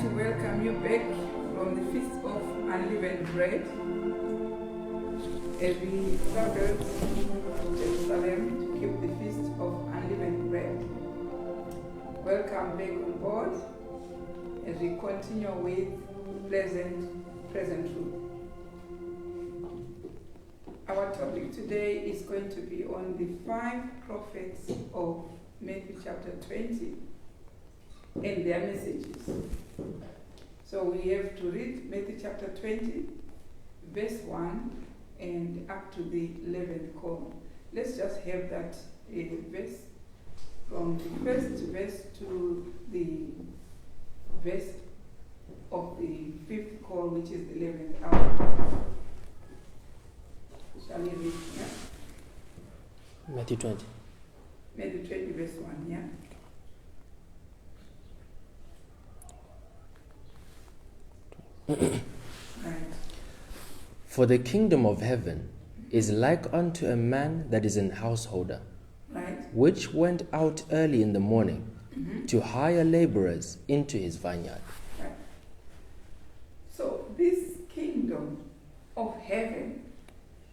to welcome you back from the Feast of Unleavened Bread as we traveled to Jerusalem to keep the Feast of Unleavened Bread. Welcome back on board as we continue with present truth. Our topic today is going to be on the 5 prophets of Matthew chapter 20 and their messages. So we have to read Matthew chapter 20, verse 1 and up to the 11th call. Let's just have that verse from the first verse to the verse of the 5th call, which is the 11th hour. Shall we read? Yeah? Matthew 20. Matthew 20, verse 1, yeah? Right. For the kingdom of heaven is like unto a man that is an householder, Right. which went out early in the morning to hire laborers into his vineyard. Right. So this kingdom of heaven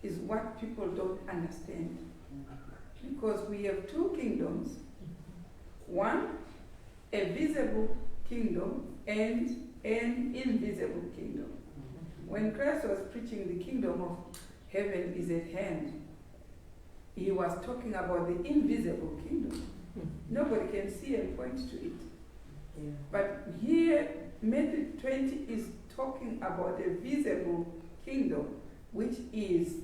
is what people don't understand. Because we have 2 kingdoms. One, a visible kingdom and an invisible kingdom. When Christ was preaching the kingdom of heaven is at hand, he was talking about the invisible kingdom. Nobody can see and point to it. Yeah. But here, Matthew 20 is talking about a visible kingdom, which is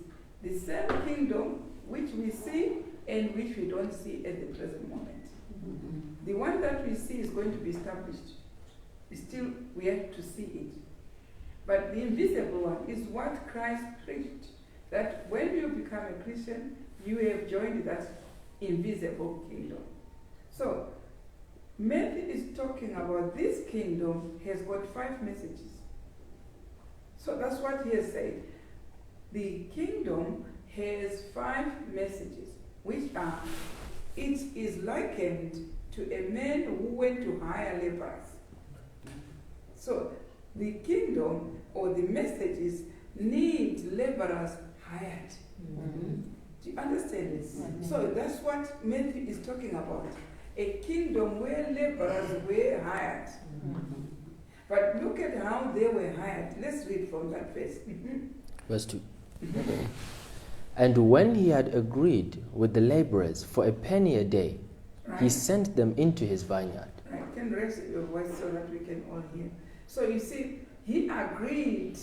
the same kingdom which we see and which we don't see at the present moment. The one that we see is going to be established. Still, we have to see it. But the invisible one is what Christ preached, that when you become a Christian, you have joined that invisible kingdom. So, Matthew is talking about this kingdom has got 5 messages. So that's what he has said. The kingdom has 5 messages, which are, it is likened to a man who went to hire laborers. So the kingdom or the messages need laborers hired. Do you understand this? So that's what Matthew is talking about. A kingdom where laborers were hired. But look at how they were hired. Let's read from that verse. Verse 2. And when he had agreed with the laborers for a penny a day, he Right. sent them into his vineyard. Right. Can raise your voice so that we can all hear. So you see, he agreed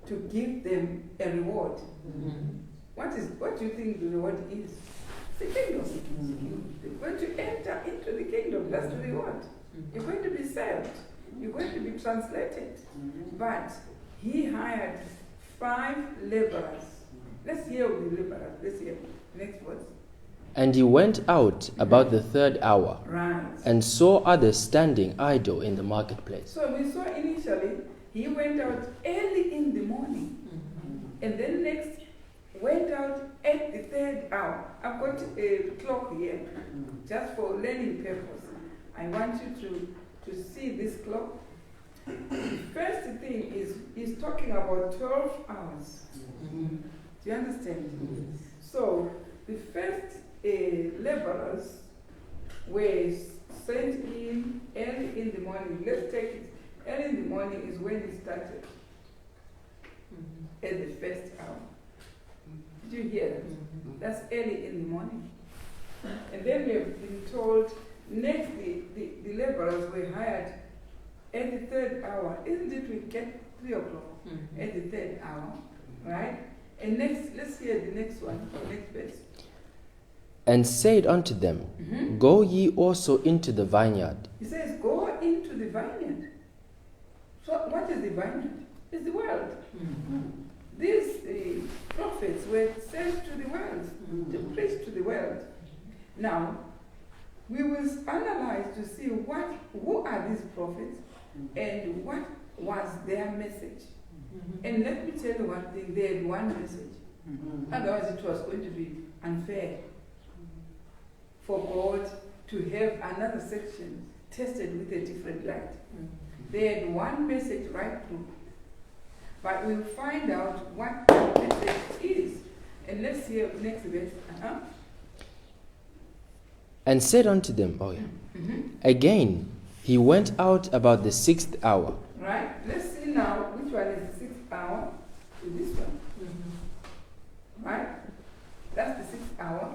to give them a reward. What do you think the reward is? The kingdom. You're going to enter into the kingdom. That's the reward. You're going to be saved. You're going to be translated. But he hired 5 laborers. Let's hear the laborers. Let's hear. Next verse. And he went out about the 3rd hour, Right. and saw others standing idle in the marketplace. So we saw initially, he went out early in the morning. And then next, went out at the 3rd hour. I've got a clock here, just for learning purpose. I want you to see this clock. The first thing is, he's talking about 12 hours. Do you understand? So, the first laborers were sent in early in the morning. Let's take it. Early in the morning is when it started. At the first hour. Did you hear that? That's early in the morning. And then we have been told next the laborers were hired at the 3rd hour. Isn't it we get 3 o'clock at the 3rd hour? Right? And next, let's hear the next one, next verse. And said unto them, Go ye also into the vineyard. He says, go into the vineyard. So what is the vineyard? It's the world. These prophets were sent to the world, to preach to the world. Now, we will analyze to see who are these prophets and what was their message. And let me tell you one thing, they had one message. Otherwise it was going to be unfair for God to have another section tested with a different light. They had one message right through. But we'll find out what that message is. And let's hear next verse. And said unto them, again, he went out about the 6th hour. Right? Let's see now which one is the 6th hour to this one. Right? That's the 6th hour.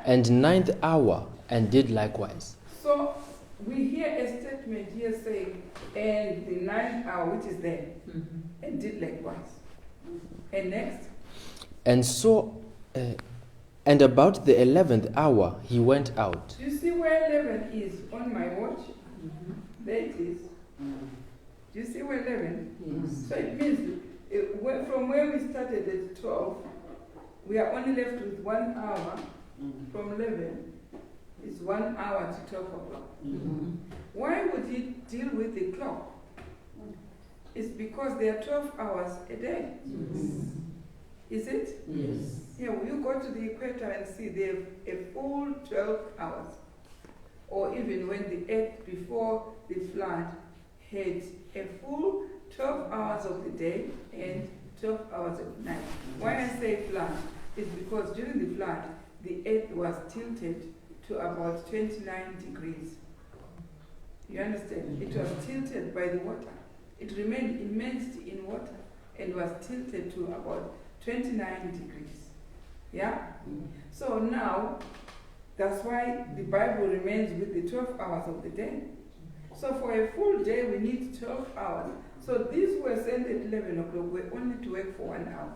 And 9th hour, and did likewise. So we hear a statement here saying, and the 9th hour, which is there, and did likewise. And next? And so, and about the 11th hour, he went out. Do you see where 11 is on my watch? There it is. Do you see where 11? Yes. So it means from where we started at 12, we are only left with 1 hour. From 11 is 1 hour to 12 o'clock. Why would he deal with the clock? It's because there are 12 hours a day. Is it? Yes. Yeah, you go to the equator and see they have a full 12 hours. Or even when the earth before the flood had a full 12 hours of the day and 12 hours of night. Why I say flood is because during the flood, the earth was tilted to about 29 degrees. You understand? It was tilted by the water. It remained immersed in water and was tilted to about 29 degrees. Yeah? So now, that's why the Bible remains with the 12 hours of the day. So for a full day, we need 12 hours. So these were sent at 11 o'clock, were only to work for 1 hour.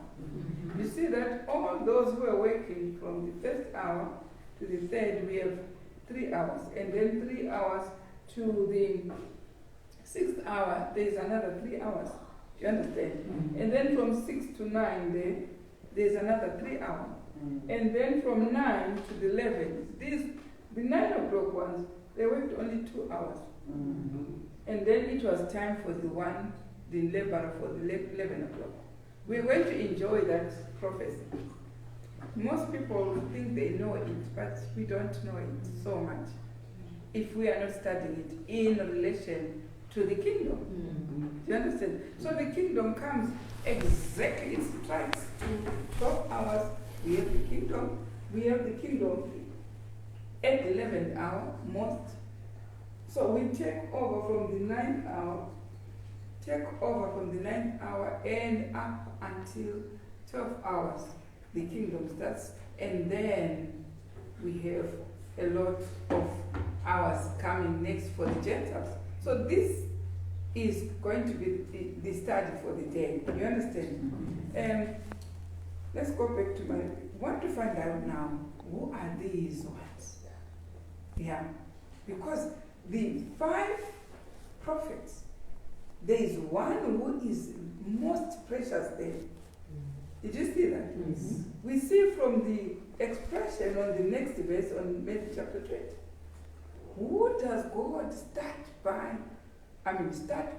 You see that all those who are working from the first hour to the third, we have 3 hours. And then 3 hours to the 6th hour, there is another 3 hours. You understand? And then from 6 to 9, there's another 3 hours. And then from 9 to the 11, the 9 o'clock ones, they worked only 2 hours. And then it was time for the laborer for the 11 o'clock. We're going to enjoy that prophecy. Most people think they know it, but we don't know it so much if we are not studying it in relation to the kingdom. Do you understand? So the kingdom comes exactly, it strikes to 12 hours. We have the kingdom at the 11th hour most. So we take over from the 9th hour, and up until 12 hours, the kingdom starts, and then we have a lot of hours coming next for the Gentiles. So this is going to be the study for the day. You understand? Let's go back to want to find out now, who are these ones? Yeah, because the 5 prophets, there is one who is most precious there. Did you see that? Yes. We see from the expression on the next verse on Matthew chapter 20. Who does God start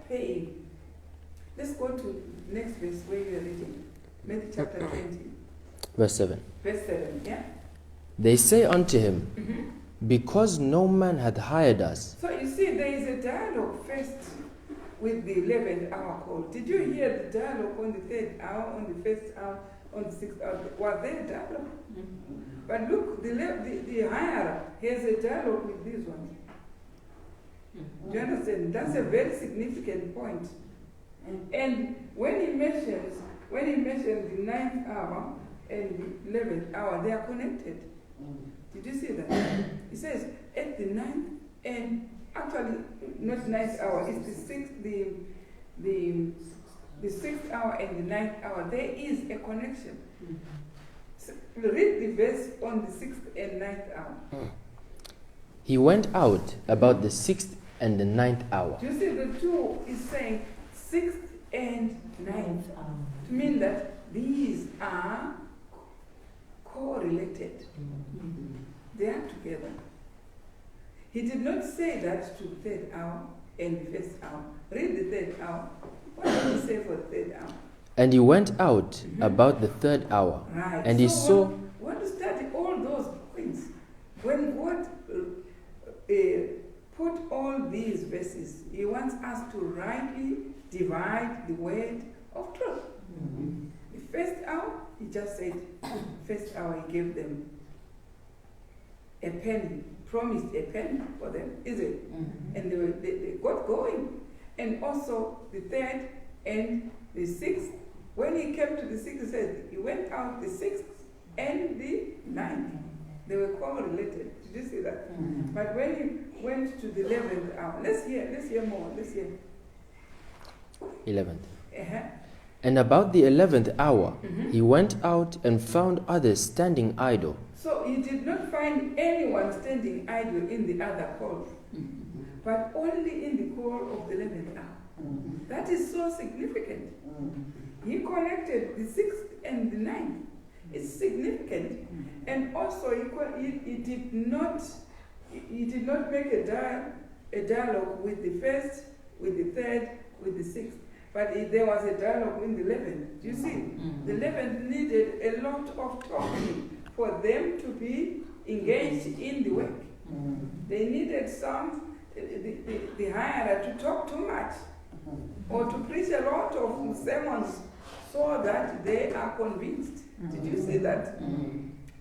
paying? Let's go to next verse where we are reading. Matthew chapter 20. Verse 7. Verse 7, yeah? They say unto him, because no man hath hired us. So you see, there is a dialogue first with the 11th hour call. Did you hear the dialogue on the 3rd hour, on the 1st hour, on the 6th hour? Was there a dialogue? But look, the higher has a dialogue with these ones. Do you understand? That's a very significant point. And when he mentions the 9th hour and the 11th hour, they are connected. Did you see that? He says at the 9th, and actually not 9th hour, it's the 6th hour and the 9th hour. There is a connection. So read the verse on the 6th and 9th hour. He went out about the 6th and the 9th hour. Do you see the 2 is saying 6th and 9th, to mean that these are correlated. They are together. He did not say that to the 3rd hour and the 1st hour. Read the 3rd hour. What did he say for the 3rd hour? And he went out about the 3rd hour. Right. And he saw. We want to study all those points. When God put these verses. He wants us to rightly divide the word of truth. The first hour, he just said, first hour he gave them a penny, promised a penny for them, is it? And they got going. And also the third and the sixth. When he came to the sixth, he said, he went out the sixth and the ninth. They were correlated. Did you see that? But when he went to the 11th hour, let's hear more. Let's hear. 11th. Uh-huh. And about the 11th hour, he went out and found others standing idle. So he did not find anyone standing idle in the other call, but only in the call of the 11th hour. That is so significant. He connected the 6th and the 9th. It's significant. And also he did not make a dialogue with the first, with the third, with the 6th. But there was a dialogue in the 11th. Do you see? The 11th needed a lot of talking for them to be engaged in the work. They needed the higher to talk too much or to preach a lot of sermons so that they are convinced. Did you see that?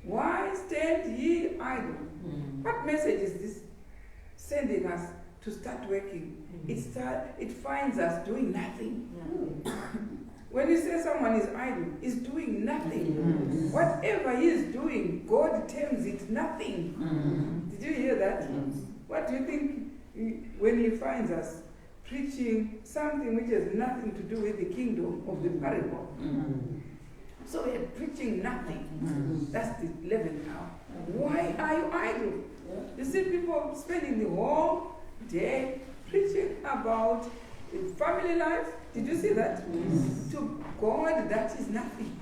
Why stand ye idle? What message is this sending us to start working? It finds us doing nothing. When you say someone is idle, he's doing nothing. Whatever he is doing, God terms it nothing. Did you hear that? What do you think when he finds us preaching something which has nothing to do with the kingdom of the parable? So we're preaching nothing. That's the 11th hour. Why are you idle? You see people spending the whole day preaching about family life. Did you see that? To God, that is nothing.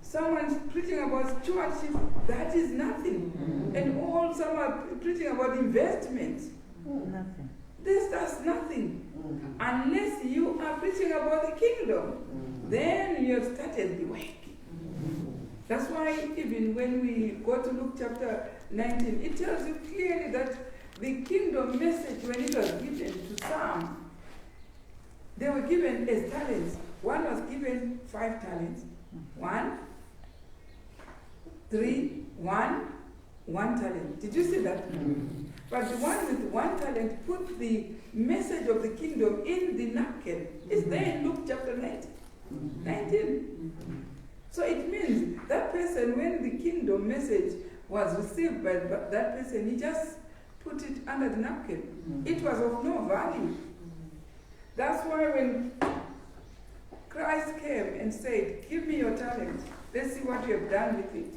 Someone's preaching about stewardship, that is nothing. And all some are preaching about investment. Nothing. That's nothing. Unless you are preaching about the kingdom, then you have started the work. That's why even when we go to Luke chapter 19, it tells you clearly that the kingdom message, when it was given to some, they were given as talents. One was given 5 talents. 1, 3, 1 talent. Did you see that? But the one with 1 talent put the message of the kingdom in the napkin. It's there in Luke chapter 19. So it means that person, when the kingdom message was received by that person, he just put it under the napkin. It was of no value. That's why when Christ came and said, give me your talent, let's see what you have done with it.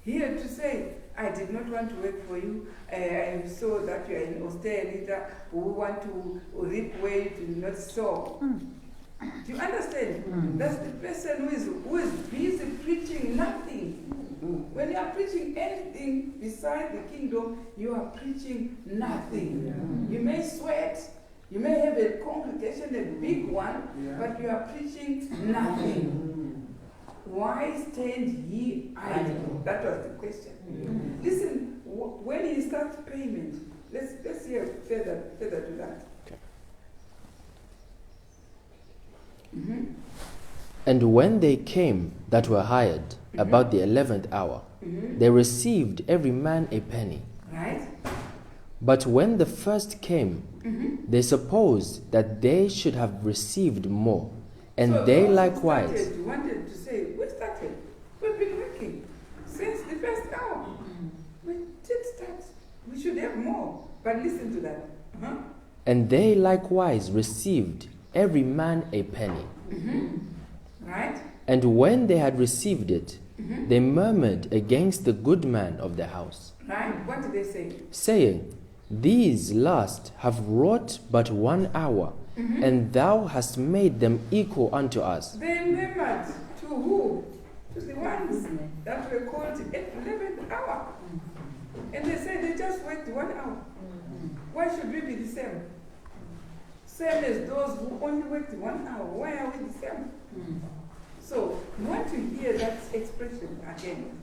He had to say, I did not want to work for you. I saw that you are an austere leader who want to reap where you do not sow. Do you understand? That's the person who is busy preaching nothing. When you are preaching anything beside the kingdom, you are preaching nothing. You may sweat, you may have a congregation, a big one, but you are preaching nothing. Why stand ye idle? That was the question. Listen, when he starts payment, let's hear further to that. And when they came that were hired about the 11th hour, they received every man a penny. Right? But when the first came, they supposed that they should have received more, and So they those who likewise. started wanted to say, we started. We've been working since the first hour. We did start. We should have more. But listen to that. And they likewise received every man a penny. Right? And when they had received it, they murmured against the good man of the house, Right? What did they say? saying, These last have wrought but 1 hour, and thou hast made them equal unto us. They murmured to who? To the ones that were called at 11th hour. And they said they just worked 1 hour. Why should we be the same? Same as those who only worked 1 hour. Why are we the same? So, you want to hear that expression again.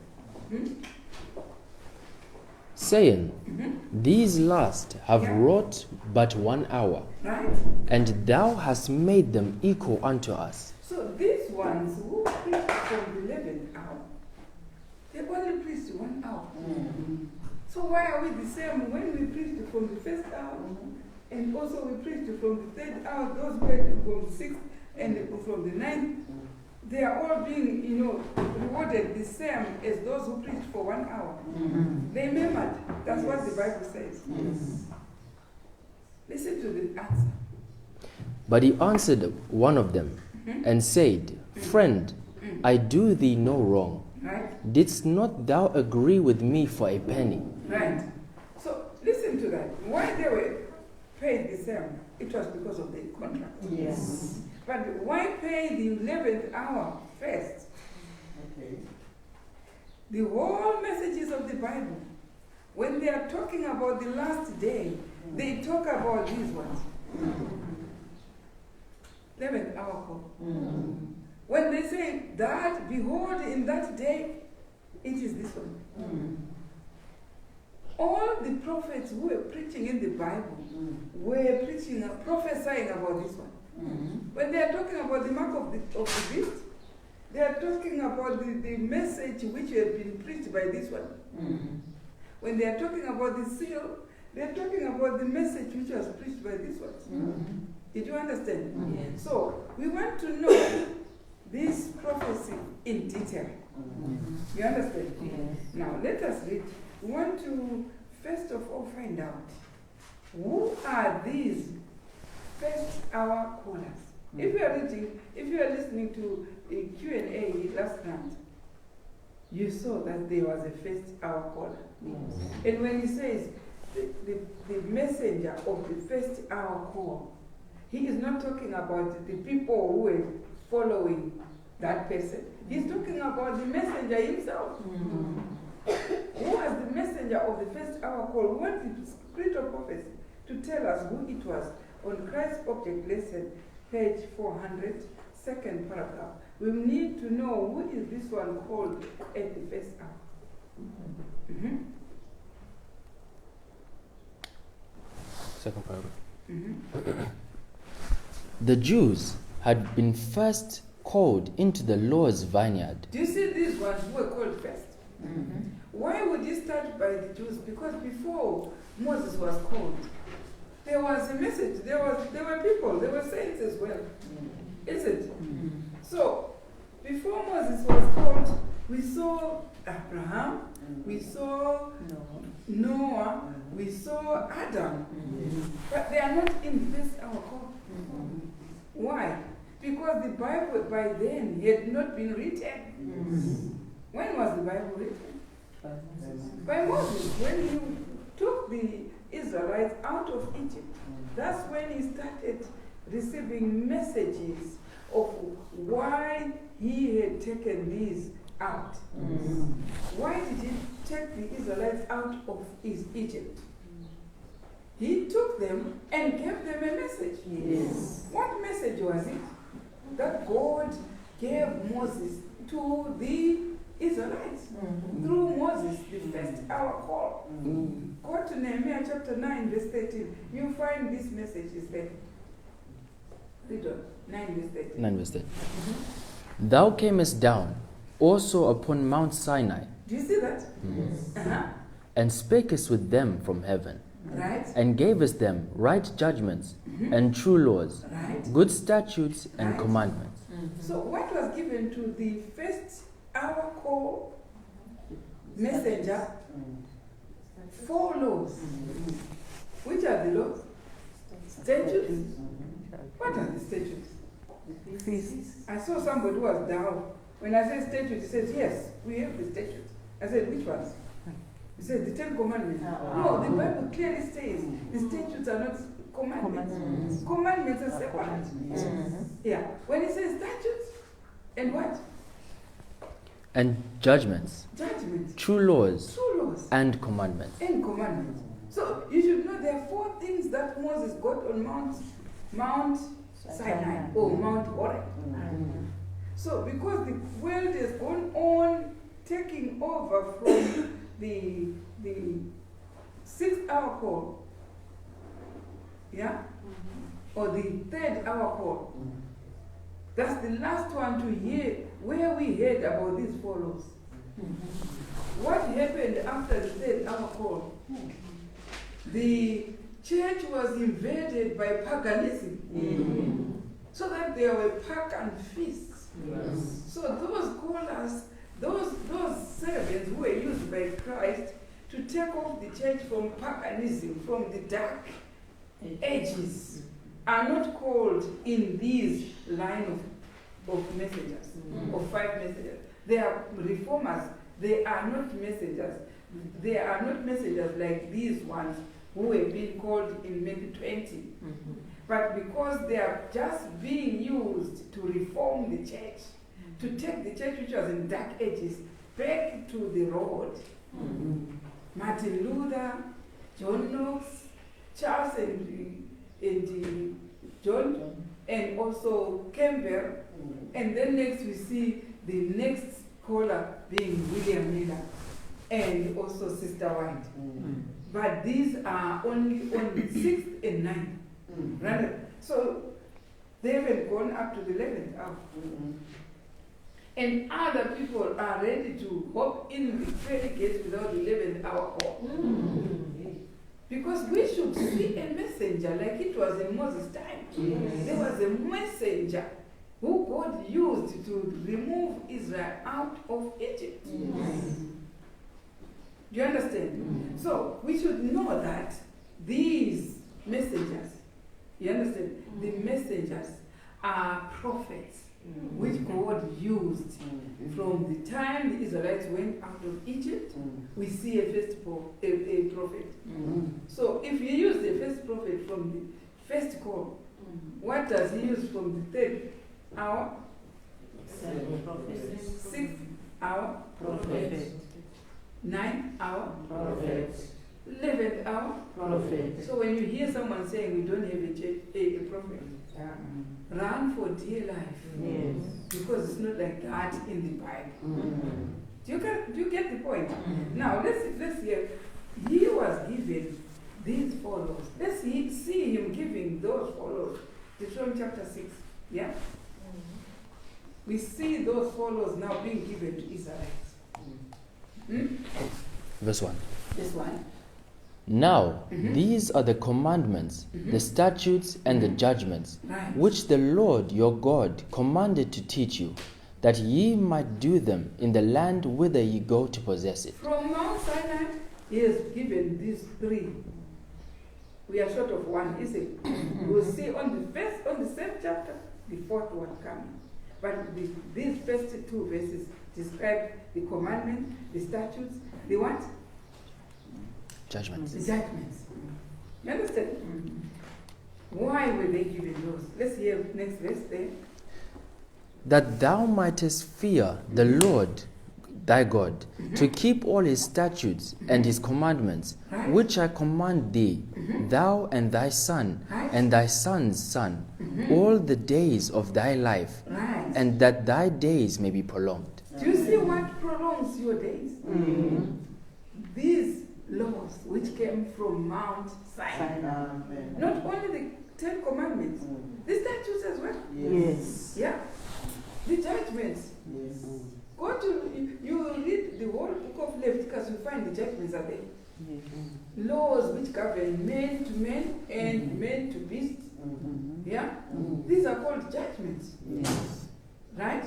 saying, These last have wrought but 1 hour, Right? and thou hast made them equal unto us. So these ones who preached from the 11th hour, they only preached 1 hour. So why are we the same when we preached from the first hour, and also we preached from the third hour, those who were from the 6th and from the 9th, they are all being, rewarded the same as those who preached for 1 hour. They remembered. That's what the Bible says. Listen to the answer. But he answered one of them and said, Friend, I do thee no wrong. Right? Didst not thou agree with me for a penny? Right. So listen to that. Why they were paid the same? It was because of the contract. Yes. But why pay the 11th hour first? Okay. The whole messages of the Bible, when they are talking about the last day, they talk about these ones. 11th hour call. When they say that, behold, in that day, it is this one. All the prophets who were preaching in the Bible were preaching, prophesying about this one. When they are talking about the mark of the beast, they are talking about the message which had been preached by this one. When they are talking about the seal, they are talking about the message which was preached by this one. Did you understand? Yes. So, we want to know this prophecy in detail. You understand? Yes. Now, let us read. We want to, first of all, find out who are these first hour callers. If you are reading, if you are listening to a Q&A last night, you saw that there was a first hour caller. Yes. And when he says the messenger of the first hour call, he is not talking about the people who were following that person. He's talking about the messenger himself. Who was the messenger of the first hour call? We want the spirit of prophecy to tell us who it was. On Christ's Object Lesson, page 400, second paragraph. We need to know who is this one called at the first hour. Second paragraph. The Jews had been first called into the Lord's vineyard. Do you see these ones who were called first? Why would you start by the Jews? Because before Moses was called, there was a message. There were people. There were saints as well. Is it? So, before Moses was called, we saw Abraham, we saw Noah, we saw Adam. But they are not in this our call. Why? Because the Bible by then had not been written. When was the Bible written? By Moses. When he took the Israelites out of Egypt, that's when he started receiving messages of why he had taken these out. Why did he take the Israelites out of Egypt? He took them and gave them a message. Yes. What message was it? That God gave Moses to the Israelites through Moses, the first hour call. Go to Nehemiah chapter 9, verse 13. You find this message is there. Read on. 9 verse 13. 9 verse 13. Thou camest down also upon Mount Sinai, Do you see that? Yes. and spakest with them from heaven, Right? and gavest them right judgments and true laws, Right? good statutes and Right. commandments. So what was given to the first hour call messenger? 4 laws. Which are the laws? Statutes? What are the statutes? I saw somebody who was down. When I said statute, he says, yes, we have the statutes. I said, which ones? He said, the 10 commandments. No, the Bible clearly says the statutes are not commandments. Commandments are separate. Yeah. When it says statutes, and what? And judgments, Judgments. true laws, True laws. and commandments. And commandments. So you should know there are 4 things that Moses got on Mount Sinai or Mount Horeb. So because the world has gone on taking over from the 6th-hour call, yeah, or the 3rd-hour call. That's the last one to hear where we heard about these follows. What happened after the 3rd-hour call? The church was invaded by paganism, so that there were pagan feasts. Yes. So those callers, those servants who were used by Christ to take off the church from paganism, from the dark ages, are not called in these line of messengers, of 5 messengers. They are reformers. They are not messengers. They are not messengers like these ones who have been called in Matthew 20. But because they are just being used to reform the church, to take the church which was in dark ages back to the road. Martin Luther, John Knox, Charles and John, and also Campbell. And then next we see the next caller being William Miller and also Sister White. But these are only on 6th and 9th. Right? So they haven't gone up to the 11th hour. And other people are ready to hop in the ferry gate without the 11th hour call. Because we should see a messenger like it was in Moses' time. There was a messenger who God used to remove Israel out of Egypt. Do you understand? So we should know that these messengers, you understand, the messengers are prophets which God used from the time the Israelites went out of Egypt. We see a prophet. So if you use the first prophet from the first call, what does he use from the 3rd hour? 6th hour? Prophet. 9th hour? Prophet. 11th hour? Prophet. So when you hear someone saying we don't have a prophet, run for dear life. Yes. Because it's not like that in the Bible. Do you get the point? Now let's hear. He was given these follows. Let's see him giving those follows. Deuteronomy chapter 6. Yeah? We see those follows now being given to Israelites. Verse 1. This one. Now, these are the commandments, the statutes, and the judgments, Right. which the Lord your God commanded to teach you, that ye might do them in the land whither ye go to possess it. From Mount Sinai, he has given these 3. We are short of one, isn't it? We'll see on the same chapter, the 4th one coming. But these first 2 verses describe the commandment, the statutes, the what? Judgments. The judgments. You understand? Why were they given those? Let's hear next verse there. That thou mightest fear the Lord thy God, to keep all his statutes and his commandments, Right. which I command thee, thou and thy son, Right. and thy son's son, all the days of thy life, Right. and that thy days may be prolonged. Do you see what prolongs your days? These laws which came from Mount Sinai. Not only the 10 commandments, the statutes as well. Yes. Yeah? The judgments. Yes. Go to, you read the whole book of Leviticus, you find the judgments are there. Laws which govern man to man and man to beast. Yeah? These are called judgments. Yes. Right?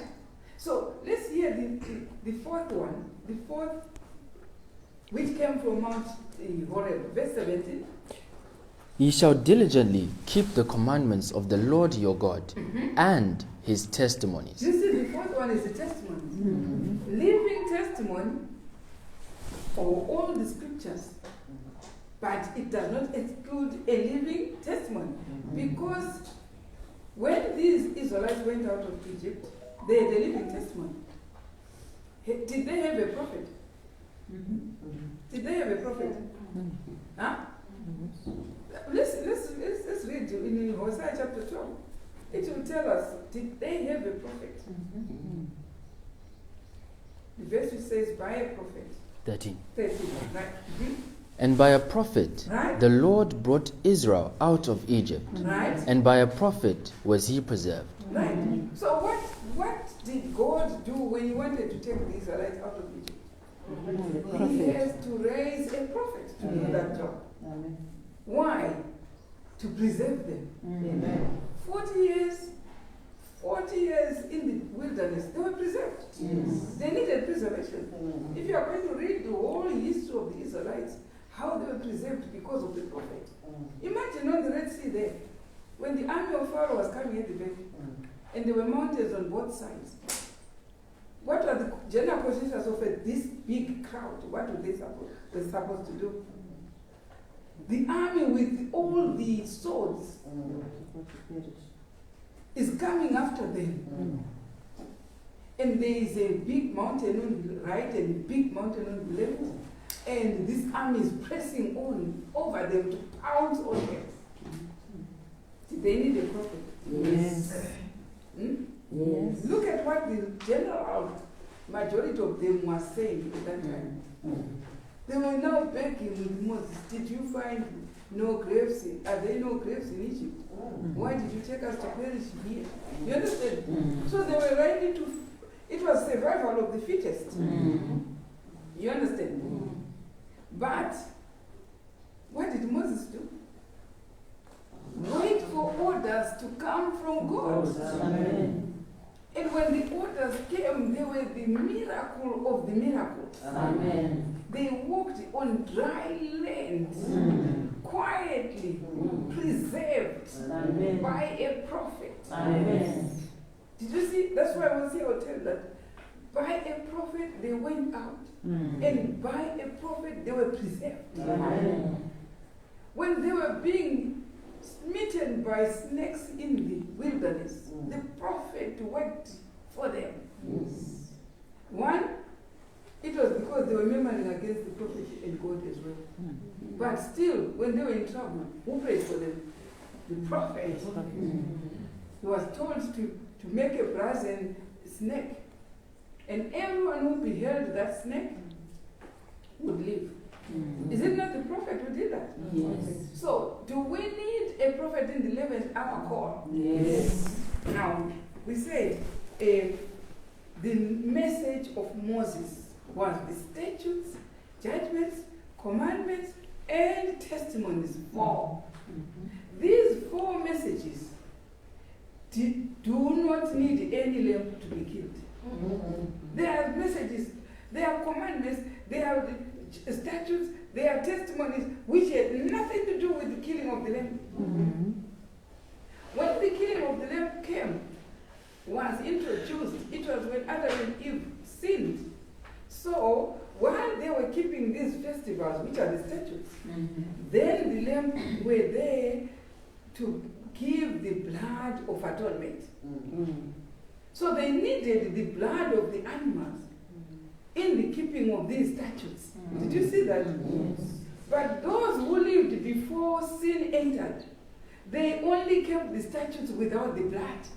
So let's hear the 4th one. The 4th, which came from Mount Horeb, verse 17. Ye shall diligently keep the commandments of the Lord your God, and his testimonies. You see, the 4th one is the testimony. Living testimony for all the scriptures. But it does not exclude a living testimony. Because when these Israelites went out of Egypt, they had a living testimony. Did they have a prophet? Did they have a prophet? Huh? Let's read in Hosea chapter 12. It will tell us, did they have a prophet? The verse which says, by a prophet. 13. 13, right? And by a prophet, Right. the Lord brought Israel out of Egypt. Right? And by a prophet was he preserved. Right. So what did God do when he wanted to take the Israelites out of Egypt? He has to raise a prophet to do that job. Amen. Why? To preserve them. Amen. 40 years in the wilderness, they were preserved. Yes. They needed preservation. If you are going to read the whole history of the Israelites, how they were preserved because of the prophet. Imagine on the Red Sea there, when the army of Pharaoh was coming at the back, and there were mountains on both sides. What were the general positions of this big crowd? What were they supposed to do? The army with all the swords is coming after them. And there is a big mountain on the right and a big mountain on the left. And this army is pressing on over them to pounce on them. Did they need a prophet? Yes. Hmm? Yes. Look at what the general majority of them were saying at that time. They were now begging with Moses, did you find no graves? Are there no graves in Egypt? Why did you take us to perish here? You understand? So they were ready to, it was survival of the fittest. You understand? But, what did Moses do? Wait for orders to come from God. Amen. And when the orders came, they were the miracle of the miracles. Amen. They walked on dry land, quietly, preserved Amen. by a prophet. Amen. Did you see? That's why I will say, I'll tell that. By a prophet, they went out. And by a prophet, they were preserved. Amen. When they were being smitten by snakes in the wilderness, the prophet worked for them. Yes. One, it was because they were murmuring against the prophet and God as well. But still, when they were in trouble, who prayed for them? The prophet. He was told to make a brazen snake. And everyone who beheld that snake would live. Is it not the prophet who did that? Yes. So, do we need a prophet in the 11th hour call? Yes. Now, we said the message of Moses was the statutes, judgments, commandments, and testimonies. 4. These 4 messages do not need any lamb to be killed. They are messages, they are commandments, they are statutes, they are testimonies which had nothing to do with the killing of the lamb. When the killing of the lamb was introduced, it was when Adam and Eve sinned. So while they were keeping these festivals, which are the statutes, then the lamb were there to give the blood of atonement. So they needed the blood of the animals in the keeping of these statutes. Did you see that? Yes. But those who lived before sin entered, they only kept the statutes without the blood.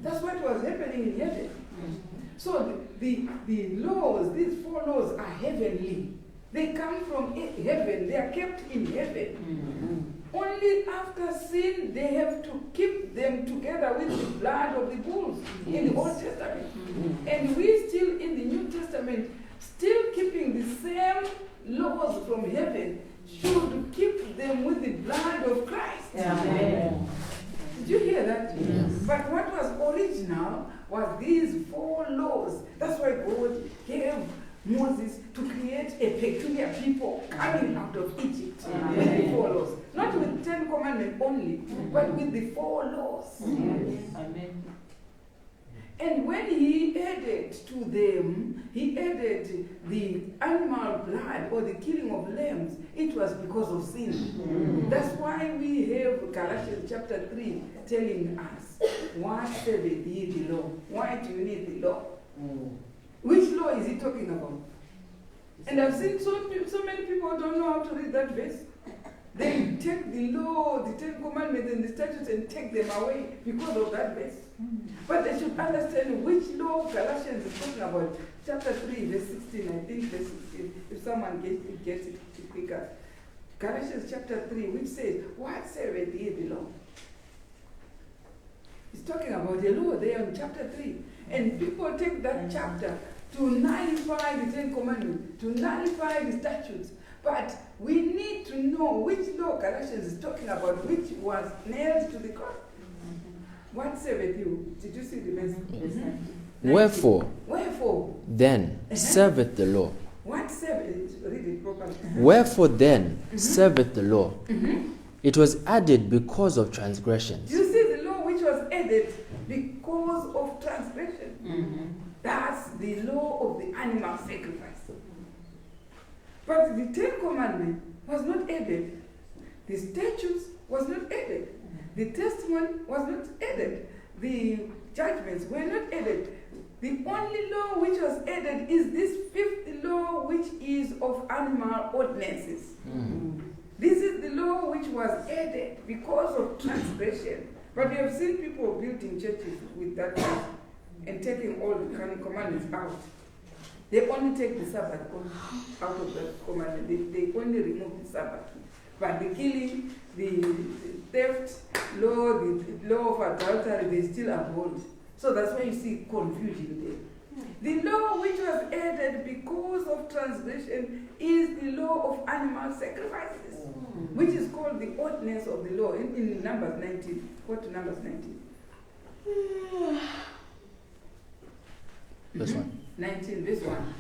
That's what was happening in heaven. So the laws, these 4 laws are heavenly. They come from heaven. They are kept in heaven. Only after sin, they have to keep them together with the blood of the bulls in the Old Testament. And we still in the New Testament, still keeping the same laws from heaven, should keep them with the blood of Christ. Amen. Did you hear that? Yes. But what was original was these 4 laws. That's why God gave Moses to create a peculiar people coming out of Egypt with the 4 laws. Not with 10 commandments only, but with the 4 laws. Amen. And when he added to them, he added the animal blood or the killing of lambs, it was because of sin. That's why we have Galatians chapter 3 telling us, why serveth ye the law? Why do you need the law? Which law is he talking about? And I've seen so many people don't know how to read that verse. They take the law, the Ten Commandments and the statutes and take them away because of that verse. But they should understand which law Galatians is talking about. Chapter 3, verse 16, I think verse 16, if someone gets it quicker. Galatians chapter 3, which says, what saveth ye the law? It's talking about the law there in chapter 3. And people take that chapter to nullify the Ten Commandments, to nullify the statutes. But we need to know which law Galatians is talking about, which was nailed to the cross. What saveth you? Did you see the verse? Wherefore then serveth the law. What saveth? Read it properly. Wherefore then serveth the law. It was added because of transgressions. You see the law which was added because of transgression. That's the law of the animal sacrifice. But the Ten Commandments was not added. The statutes was not added. The testament was not added. The judgments were not added. The only law which was added is this fifth law, which is of animal ordinances. This is the law which was added because of transgression. But we have seen people building churches with that and taking all the commandments out. They only take the Sabbath out of the commandment. They only remove the Sabbath. But the killing, the theft law, the law of adultery, they still uphold. So that's why you see confusion there. The law which was added because of transgression is the law of animal sacrifices, which is called the ordinance of the law in Numbers 19. Go to Numbers 19. Verse 1. 19, verse 1.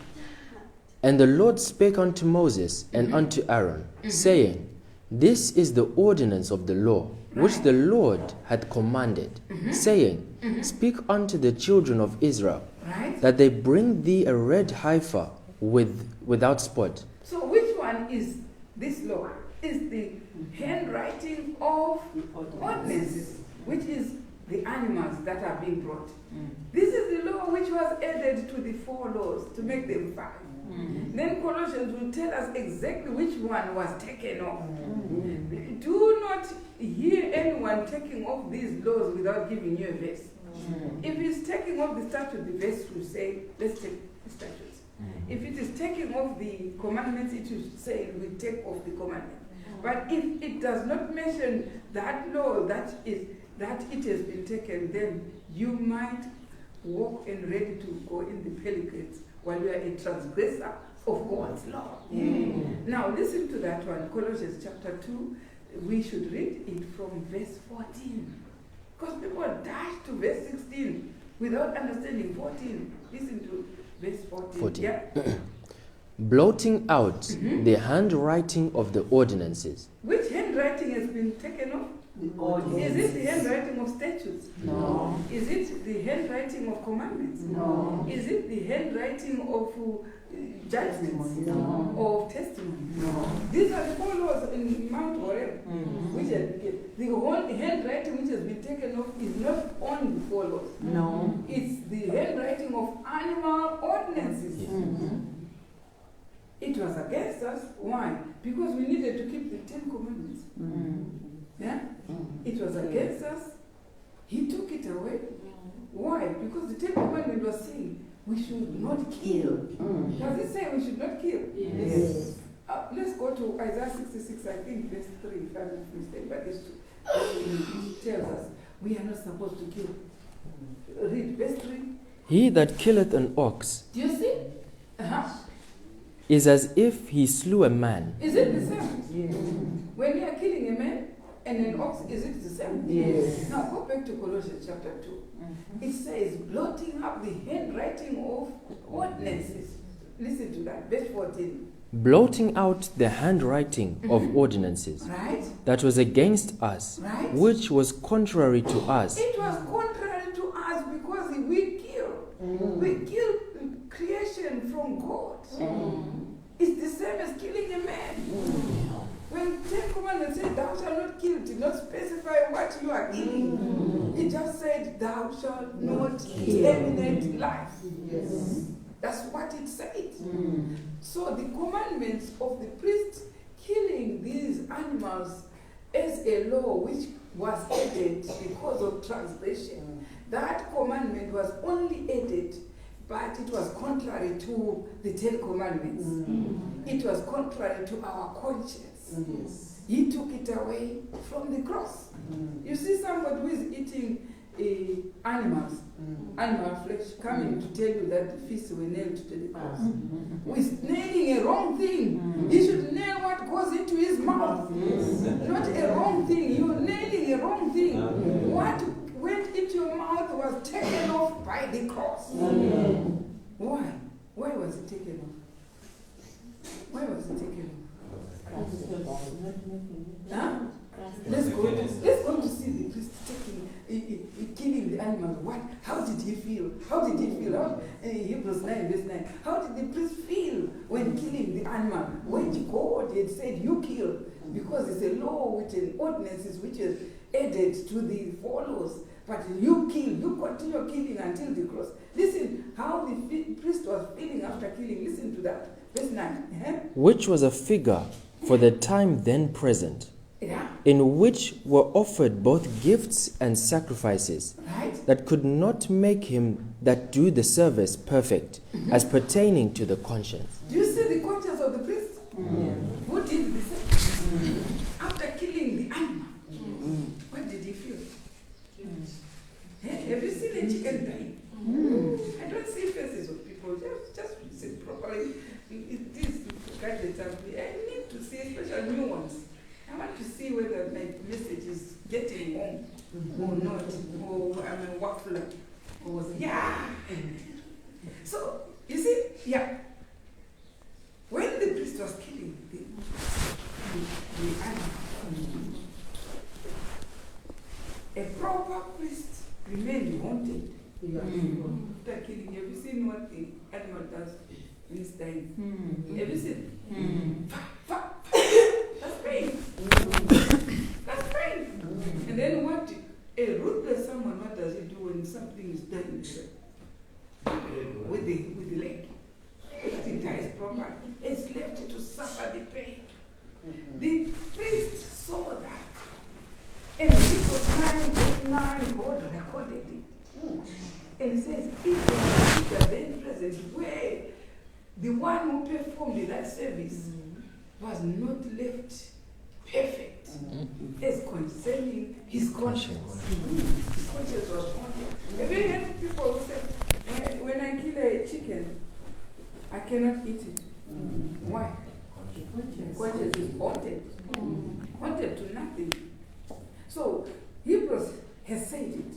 And the Lord spake unto Moses and unto Aaron, saying, This is the ordinance of the law, which the Lord had commanded, saying, Speak unto the children of Israel, that they bring thee a red heifer without spot. So which one is this law? Is the handwriting of ordinances, which is the animals that are being brought. This is the law which was added to the 4 laws to make them 5. Then Colossians will tell us exactly which one was taken off. Do not hear anyone taking off these laws without giving you a verse. If he's taking off the statute, the verse will say, let's take the statutes. If it is taking off the commandments, it will say, we take off the commandment. But if it does not mention that law that it has been taken, then you might walk and ready to go in the pelicans while you are a transgressor of God's law. Now listen to that one, Colossians chapter 2. We should read it from verse 14. Because people dash to verse 16 without understanding 14. Listen to verse 14. Yeah? Blotting out the handwriting of the ordinances. Which handwriting has been taken off? Is it the handwriting of statutes? No. Is it the handwriting of commandments? No. Is it the handwriting of judgments? No. Or testimony? No. These are the 4 laws in Mount Horeb. Which the whole handwriting which has been taken off is not on the 4 laws. No. It's the handwriting of animal ordinances. It was against us. Why? Because we needed to keep the 10 commandments. Yeah? It was against us. He took it away. Why? Because the 10 commandments was saying we should not kill. Does it say we should not kill? Yes. Let's go to Isaiah 66, I think verse 3, if I'm not mistaken, but it tells us we are not supposed to kill. Read verse 3. He that killeth an ox Do you see? is as if he slew a man. Is it the same? When you are killing a man and an ox, is it the same? Yes. Now go back to Colossians chapter 2. It says, blotting up the handwriting of ordinances. Listen to that, verse 14. Blotting out the handwriting of ordinances Right? that was against us, Right? which was contrary to us. It was contrary to us because we kill. We kill creation from God. It's the same as killing a man. When 10 commandments say thou shalt not kill, it did not specify what you are killing. It just said thou shalt not terminate life. That's what it said. So the commandments of the priest killing these animals as a law which was added because of translation. That commandment was only added, but it was contrary to the Ten Commandments. It was contrary to our conscience. He took it away from the cross. You see somebody who is eating animal flesh coming to tell you that the feet were nailed to the cross. With nailing a wrong thing. He should nail what goes into his mouth. Not a wrong thing. You're nailing a wrong thing. What went into your mouth was taken off by the cross. Why? Why was it taken off? Why was it taken off? Huh? Let's go to see the priest killing the animals. What? How did he feel? How did he feel? Hebrews 9 verse 9. How did the priest feel when killing the animal? When God had said, you kill, because it's a law with an ordinances which is added to the follows. But you kill, you continue killing until the cross. Listen how the priest was feeling after killing. Listen to that. Verse 9. Which was a figure for the time then present, in which were offered both gifts and sacrifices, that could not make him that do the service perfect, as pertaining to the conscience. Do you see the conscience of the priest? Who did the sacrifice? After killing the animal, what did he feel? Have you seen a chicken dying? I don't see faces of people. Just sit properly. These gadgets I need to see special new ones. I want to see whether my message is getting home or not, or I'm a waffler, or So, you see, when the priest was killing the animal, a proper priest remained haunted. After killing, have you seen what the animal does when it's dying? Have you seen? That's pain. That's pain. And then what? A ruthless someone, what does he do when something is dying with the leg? He dies properly. It's left to suffer the pain. The priest saw that. And it was 9, God recorded it. And he says, if the teacher then present where the one who performed that service was not left perfect as concerning his conscience. His conscience was haunted. Have you heard people who say, when I kill a chicken, I cannot eat it? Why? Conscience is haunted. Haunted to nothing. So, Hebrews has said it.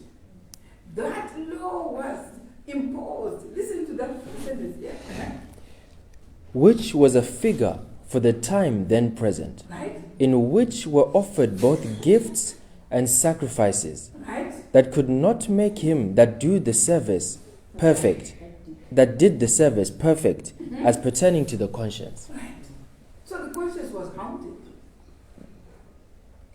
That law was imposed. Listen to that sentence here. Which was a figure for the time then present, in which were offered both gifts and sacrifices, that could not make him that do the service perfect, that did the service perfect, as pertaining to the conscience. So the conscience was haunted.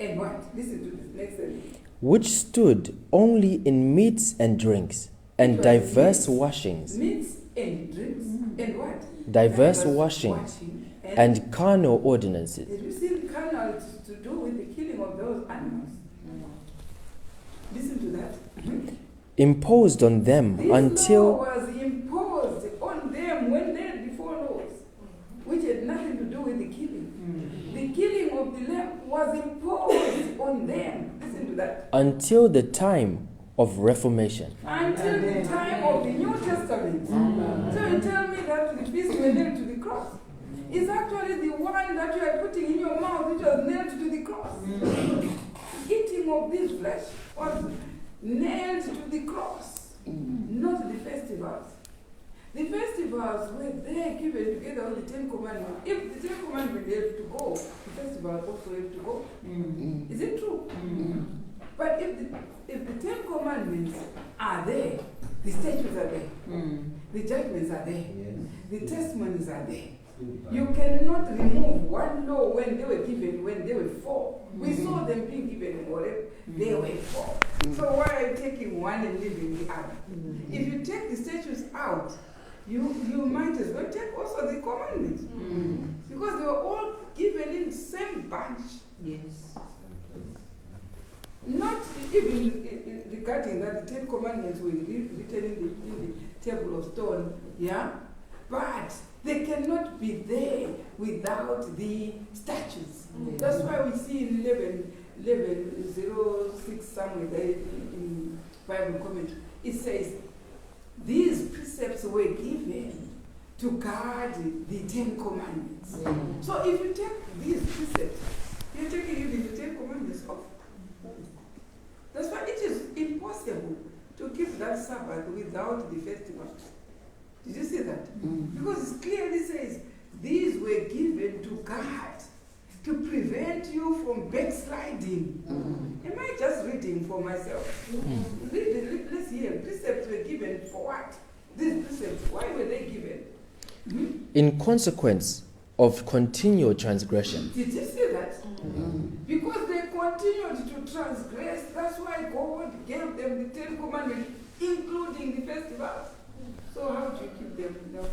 And what? Listen to this next sentence. Which stood only in meats and drinks, and diverse washings. Meats and drinks, and what? Diverse washings, and carnal ordinances. Did you see the carnal to do with the killing of those animals? Listen to that. Imposed on them This until law was imposed on them when they had before laws, which had nothing to do with the killing. The killing of the lamb was imposed on them. Listen to that. until the time of Reformation. Until the time of the New Testament. So you tell me that the beast were nailed to the cross. It's actually the one that you are putting in your mouth which was nailed to the cross. Eating of this flesh was nailed to the cross, not the festivals. The festivals were there given together with the Ten Commandments. If the Ten Commandments have to go, the festivals also have to go. Is it true? But if the Ten Commandments are there, the statutes are there, the judgments are there, the testimonies are there. You cannot remove one law when they were given, when they were 4. We saw them being given whatever. They were 4. So why are you taking one and leaving the other? If you take the statutes out, you might as well take also the commandments. Because they were all given in bunch. Yes. Not even regarding that the 10 Commandments were written in the table of stone, yeah? But they cannot be there without the statutes. Yes. That's why we see in 11:06 somewhere there in Bible commentary, it says, these precepts were given to guard the 10 Commandments. So if you take these precepts, you're taking even the 10 Commandments off. That's why it is impossible to keep that Sabbath without the festival. Did you see that? Because it clearly says, these were given to guard, to prevent you from backsliding. Am I just reading for myself? Let's hear. Precepts were given for what? These precepts, why were they given? In consequence of continual transgression. Did you see that? Because they continued to transgress, that's why God gave them the 10 Commandments, including the festivals. So how do you keep them now?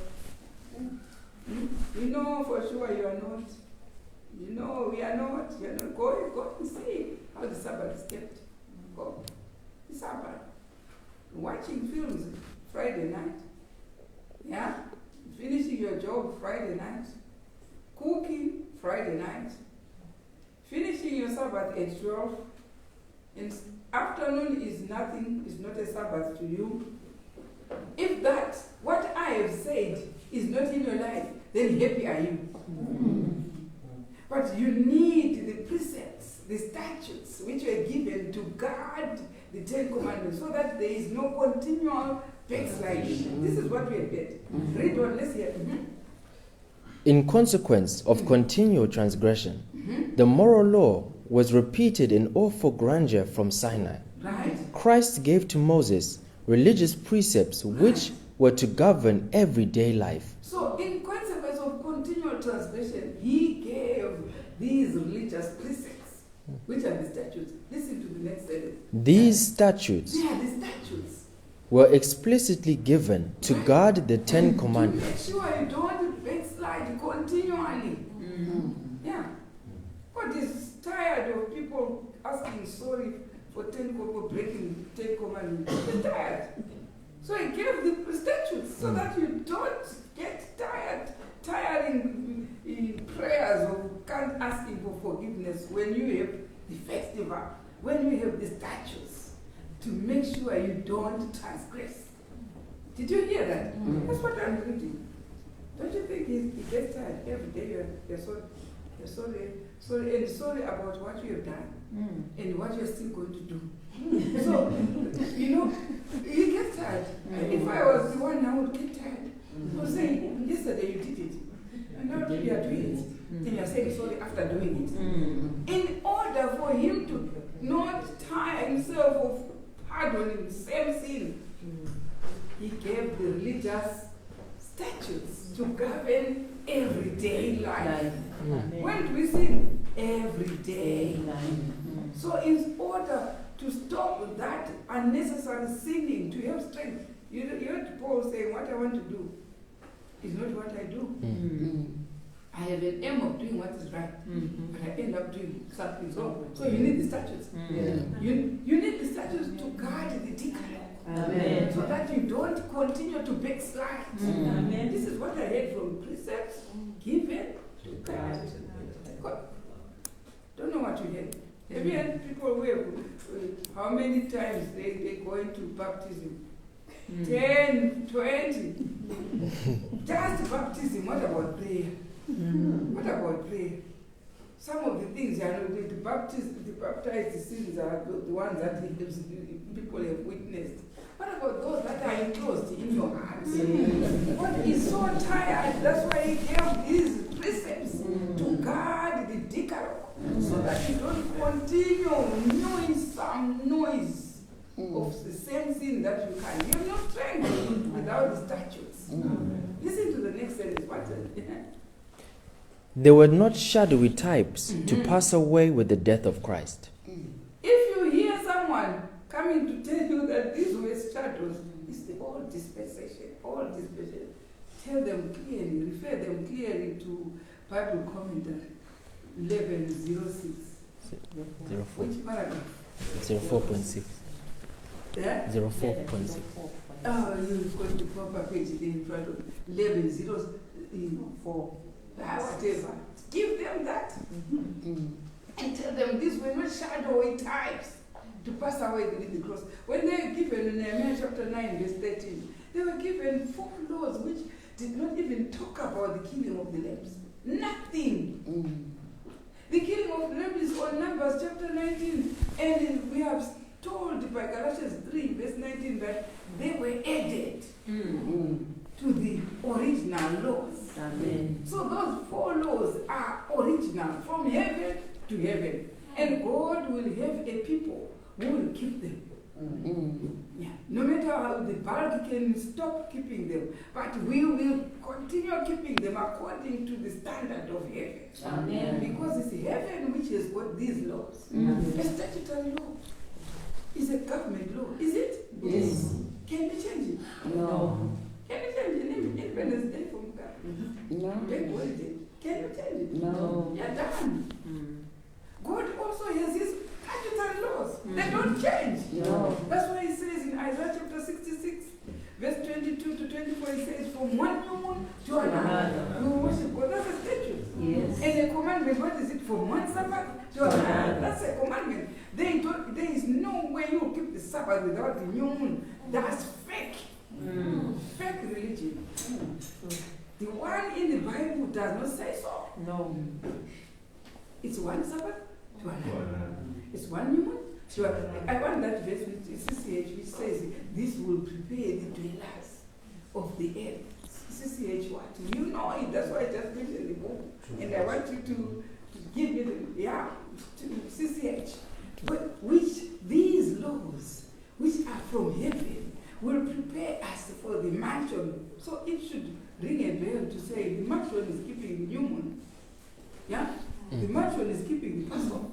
You know for sure you are not. You know we are not. You are not. Go and see how the Sabbath is kept. Go. The Sabbath. Watching films Friday night. Yeah? Finishing your job Friday night. Cooking Friday night. Finishing your Sabbath at 12. And afternoon is nothing, is not a Sabbath to you. If that, what I have said, is not in your life, then happy are you. But you need the precepts, the statutes, which were given to guard the 10 Commandments, so that there is no continual backsliding. This is what we have read. Read on, let's hear. In consequence of continual transgression, the moral law was repeated in awful grandeur from Sinai. Right? Christ gave to Moses religious precepts which were to govern everyday life. So, in consequence of continual transgression, he gave these religious precepts, which are the statutes. Listen to the next sentence. These statutes They are the statutes. were explicitly given to guard the 10 Commandments. To make sure you don't backslide continually. Yeah. God is tired of people asking sorry for 10 people breaking 10 commandments. He's tired. So he gave the statutes so that you don't get tiring in prayers or can't asking for forgiveness when you have the festival, when you have the statutes, to make sure you don't transgress. Did you hear that? That's what I'm reading. Don't you think he gets tired every day? You're sorry about what you have done and what you're still going to do. So, you know, he gets tired. If I was the one, I would get tired. I was saying, yesterday you did it, and now you are doing it. Then you're saying sorry after doing it. In order for him to not tire himself of pardoning the same sin, he gave the religious statutes to govern everyday life. When do we sin? Every day. So in order to stop that unnecessary sinning, to have strength, you heard Paul saying, what I want to do is not what I do. I have an aim of doing what is right, but I end up doing something wrong. So you need the statutes. You need the statutes to guard the decalogue, so that you don't continue to backslide. This is what I heard from precepts given to guard. Don't know what you heard. Have you had people who have, how many times they go into baptism? 10, 20. Just baptism. What about prayer? What about prayer? Some of the things, the baptized sins are the ones that people have witnessed. What about those that are enclosed in your heart? God is so tired. That's why he gave these precepts to guard the decalogue, so that you don't continue knowing some noise of the same sin that you can. You're not strength without the statutes. Listen to the next sentence. What? They were not shadowy types to pass away with the death of Christ. If you hear someone coming to tell you that these were shadows, it's the old dispensation. Tell them clearly, refer them clearly to Bible commentary. 1106. 04. Which paragraph? 04.6. There? 04.6. Oh, you've got the proper page in front of 1104. Whatever. Give them that. And tell them these were not shadowy types to pass away with the cross. When they were given in Nehemiah chapter 9, verse 13, they were given 4 laws which did not even talk about the killing of the lambs. Nothing. The killing of the lambs is on Numbers chapter 19, and we have told by Galatians 3, verse 19, that they were added to the original laws. Amen. So those 4 laws are original from heaven to heaven. And God will have a people who will keep them. Yeah. No matter how the world can stop keeping them, but we will continue keeping them according to the standard of heaven. Amen. Because it's heaven which has got these laws. A statutory law is a government law, is it? Yes. Can you change it? No. Can you change it? Independence Day from God. No. Take holiday. Can you change it? No. You're done. God also has his statutory laws. They don't change. No. That's why he says in Isaiah chapter 66, verse 22 to 24, he says, from one new moon to another, we will worship God. That's a statute. Yes. And a commandment, what is it? From one Sabbath to another. That's a commandment. There is no way you keep the Sabbath without the new moon. That's fake. Fake religion. The one in the Bible does not say so. No. It's one Sabbath to another. It's one new moon to another. I want that verse which is CCH, which says, this will prepare the dwellers of the earth. CCH what? You know it. That's why I just mentioned the book. And I want you to give me to CCH. But which these laws, which are from heaven, will prepare us for the mansion. So it should ring a bell to say the mansion is keeping the new moon. Yeah? The mansion is keeping the Passover.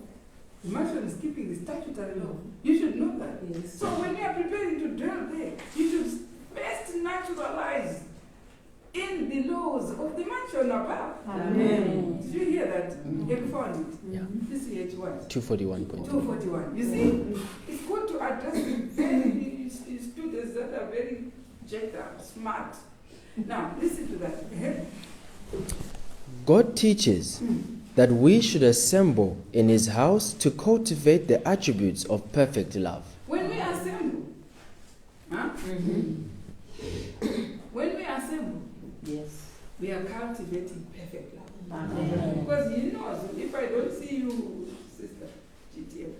The mansion is keeping the statutory law. You should know that. Yes. So when you are preparing to dwell there, you should first naturalize in the laws of the mansion above. Amen. Did you hear that? Have you found it? Yeah. CCH what? 241.2. 241. You see, it's good to address the very students that are very jacked up, smart. Now, listen to that. God teaches that we should assemble in his house to cultivate the attributes of perfect love. When we assemble, when we assemble, Yes. we are cultivating perfect love. Amen. Because he knows if I don't see you, sister GTM,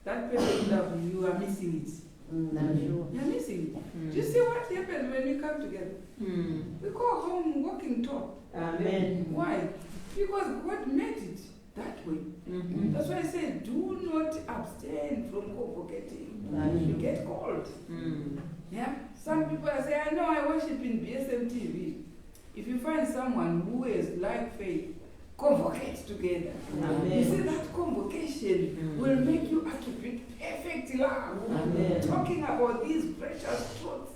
that perfect love, you are missing it. You are missing it. Do you see what happens when we come together? We go home walking tall. Amen. Why? Because God made it that way. That's why I say, do not abstain from convocating. You get called. Yeah? Some people say, I know I worship in BSM TV. If you find someone who is like faith, convocate together. Amen. You see, that convocation will make you attribute perfect love. Amen. Talking about these precious truths.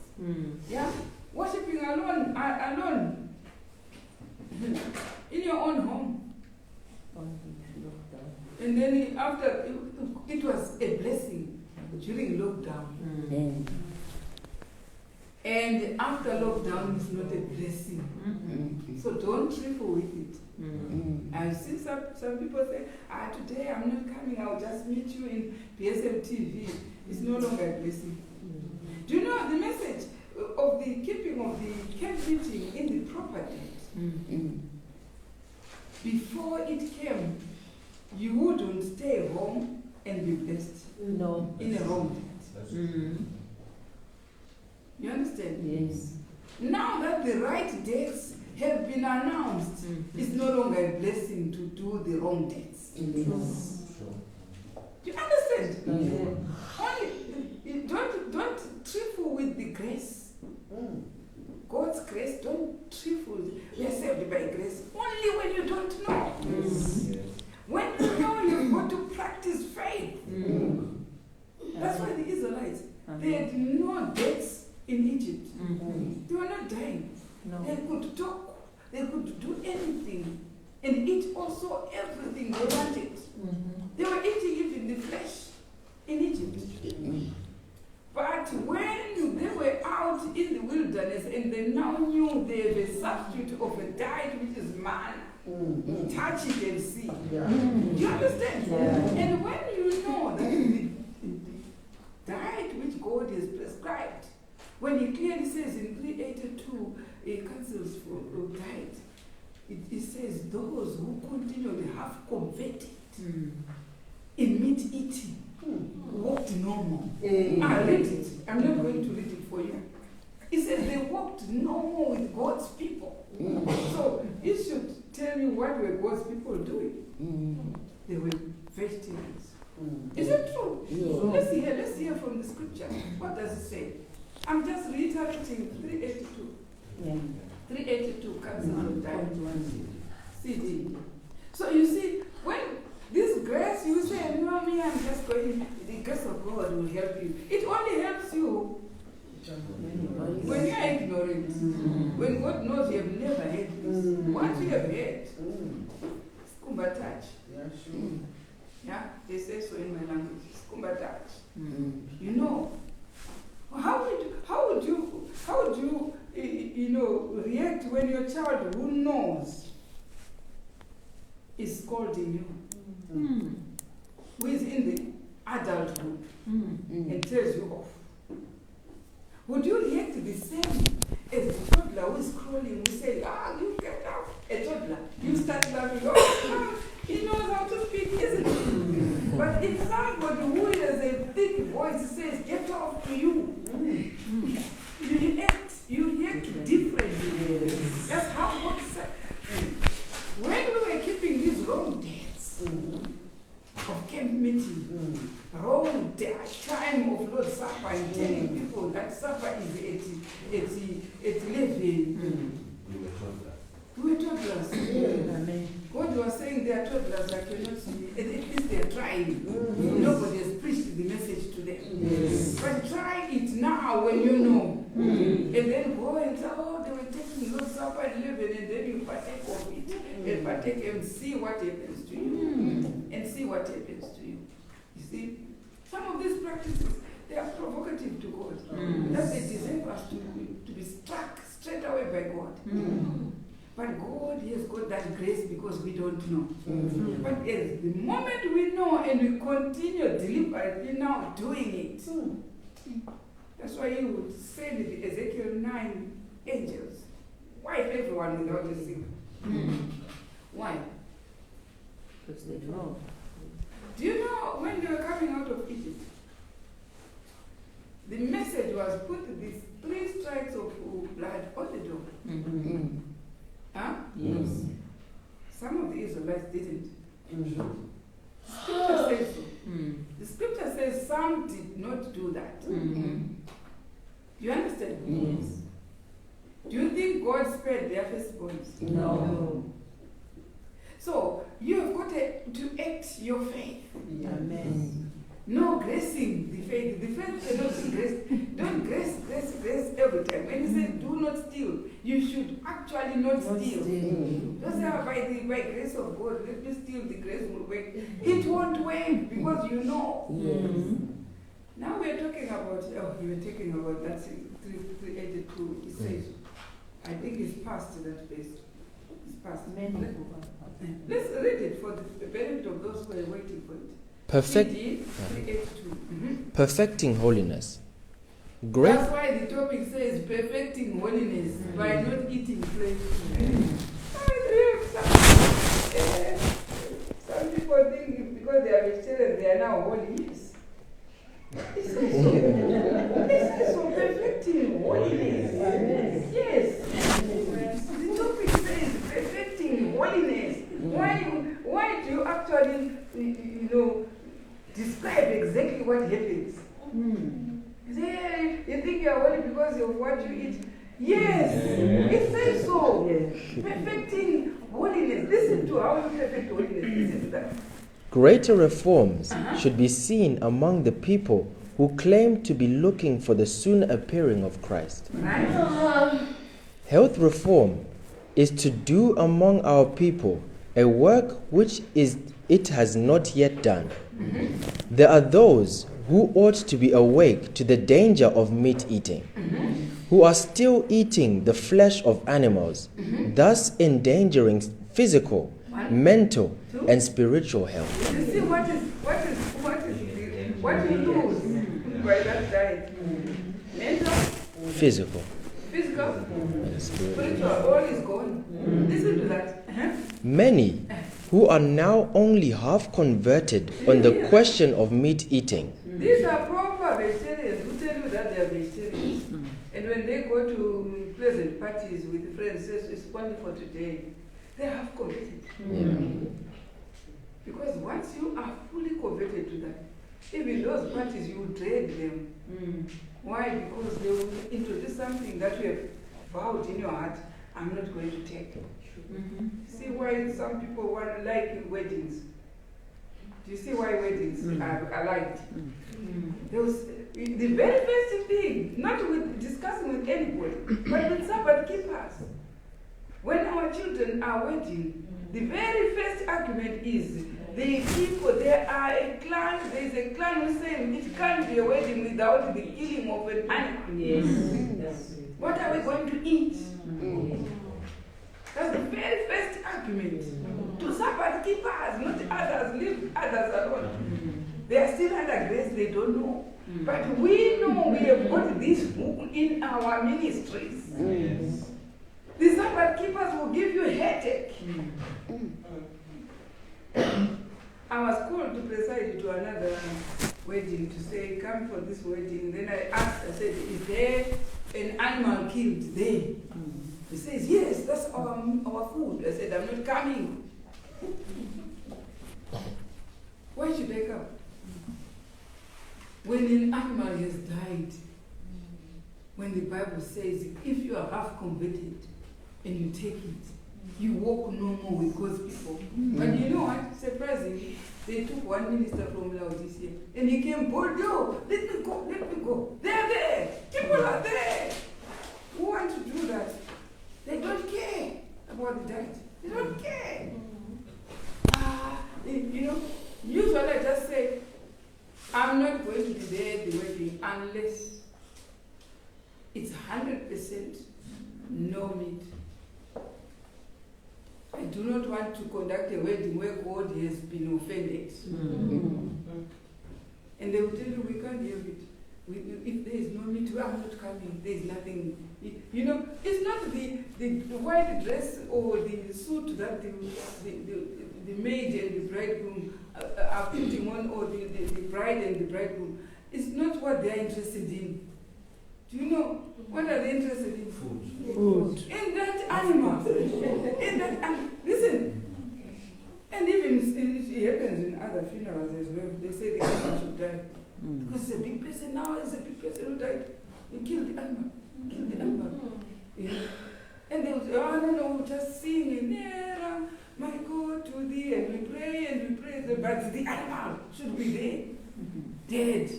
Yeah? Worshipping alone, in your own home. And then after, it was a blessing during lockdown. And after lockdown, it's not a blessing. So don't trifle with it. I've seen some people say, today I'm not coming, I'll just meet you in PSM TV. It's no longer a blessing. Do you know the message of the keeping of the camp meeting in the proper date? Before it came, you wouldn't stay home and be blessed No. in a wrong date. You understand? Yes. Now that the right dates have been announced, it's no longer a blessing to do the wrong dates. Yes. Do you understand? Amen. Only don't trifle with the grace. God's grace, don't trifle. We are saved by grace only when you don't know. When you know, you've got to practice faith. That's why the Israelites, they had no dates in Egypt. They were not dying. No. They could talk. They could do anything. and eat also everything they wanted. They were eating even the flesh in Egypt. But when they were out in the wilderness and they now knew they have a substitute of a diet which is manna, touch it and see. Do you understand? And when you know that the diet which God has prescribed, when he clearly says in 382, it cancels for diet, it says those who continually have converted in meat eating walked normal. I read it. I'm not going to read it for you. It says they walked normal with God's people. So it should tell you what were God's people doing. They were vegetarians. Is it true? Let's hear from the scripture. What does it say? I'm just reiterating 382. 382 comes out diet CD. So you see, when this grace, you say, no, me, I'm just going, the grace of God will help you. It only helps you when you are ignorant. When God knows you have never had this. Once you have had, skumba touch. Yeah, they say so in my language. Skumba touch. You know, how would you react when your child who knows is scolding you, who is in the adulthood and tells you off? Would you react the same as the toddler who is crawling? We say, you get out. A toddler, you start laughing. Oh, he knows how to speak, isn't he? But if somebody who has a thick voice says, get off to you, you react differently. That's how God said. When we were keeping these long days of camp meeting, wrong time of Lord's Supper, and telling people that supper is at 11. We were toddlers. God was saying they are toddlers, I cannot see. At least they are trying. Nobody has preached the message to them. But try it now when you know. And then go and say, they were taking Lord's Supper at 11, and then you partake of it. And partake and see what happens to you. And see what happens to you. You see, some of these practices, they are provocative to God. That they deserve us to be struck straight away by God. But God has got that grace because we don't know. But yes, the moment we know and we continue deliberately now doing it, that's why he would send the Ezekiel 9 angels. Wipe everyone without a single. Why? Because they know. Do you know when they were coming out of Egypt, the message was put these 3 stripes of blood on the door. Huh? Yes. Some of the Israelites didn't. Scripture says so. The scripture says some did not do that. Do you understand? Yes. Do you think God spared their firstborns? No. So you have got to act your faith. Amen. No gracing the faith. The faith cannot be graced. Don't grace every time. When he said do not steal, you should actually not steal. Don't say, by grace of God, let me steal, the grace will work. It won't work because you know. Now we are talking about, you were talking about that 382. It says, I think it's past that place. It's past. Let's read it for the benefit of those who are waiting for it. Perfecting holiness. Great. That's why the topic says perfecting holiness by not eating flesh. Some people think because they are vegetarian they are now holy. Yes. This is for perfecting holiness. Yes. The topic says perfecting holiness. Why do you actually, describe exactly what happens? You say, you think you are holy because of what you eat? Yes, it says so. Perfecting holiness. Listen to how you perfect holiness. Listen to that. Greater reforms should be seen among the people who claim to be looking for the soon appearing of Christ. Right? Health reform is to do among our people a work which it has not yet done. There are those who ought to be awake to the danger of meat eating, who are still eating the flesh of animals, thus endangering physical, mental, and spiritual health. You see what you lose by that diet? Mental, Physical physical, and spiritual. spiritual, all is gone. Listen to that. Many who are now only half converted on the question of meat eating. These are proper vegetarians who tell you that they are vegetarians. And when they go to pleasant parties with friends, it's only for today. They have converted. Because once you are fully converted to that, even those parties, you dread them. Why? Because they will introduce something that you have vowed in your heart, I'm not going to take. See why some people like weddings? Do you see why weddings are liked? The very first thing, not with discussing with anybody, but with Sabbath keepers. When our children are wedding, the very first argument is the people, there is a clan who says it can't be a wedding without the killing of an animal. Yes. What are we going to eat? That's the very first argument. To Sabbath keepers, not others, leave others alone. They are still under grace, they don't know. But we know we have got this book in our ministries. The Sabbath keepers will give you a headache. I was called to preside to another wedding to say, come for this wedding. Then I asked, I said, is there an animal killed there? He says, yes, that's our food. I said, I'm not coming. Why should I come? When an animal has died, when the Bible says, if you are half converted and you take it, you walk no more with God's people. But you know what? Surprisingly, they took one minister from Laodicea and he came, Bordeaux, let me go. They're there. People are there. Who want to do that? They don't care about the diet. They don't care. Usually I just say, I'm not going to be there at the wedding unless it's 100% no meat. I do not want to conduct a wedding where God has been offended. And they will tell you, we can't have it. If there is no meat, I'm not coming. There is nothing. It's not the white dress or the suit that the maid and the bridegroom are putting on, or the bride and the bridegroom. It's not what they are interested in. Do you know what are they interested in? Food. In that animal. Listen. And even it happens in other funerals as well. They say the animal should die. Because it's a big person now, it's a big person who died. They killed the animal. And they will say, oh no, just sing in there, my God to thee, and we pray, but the animal should be there, dead.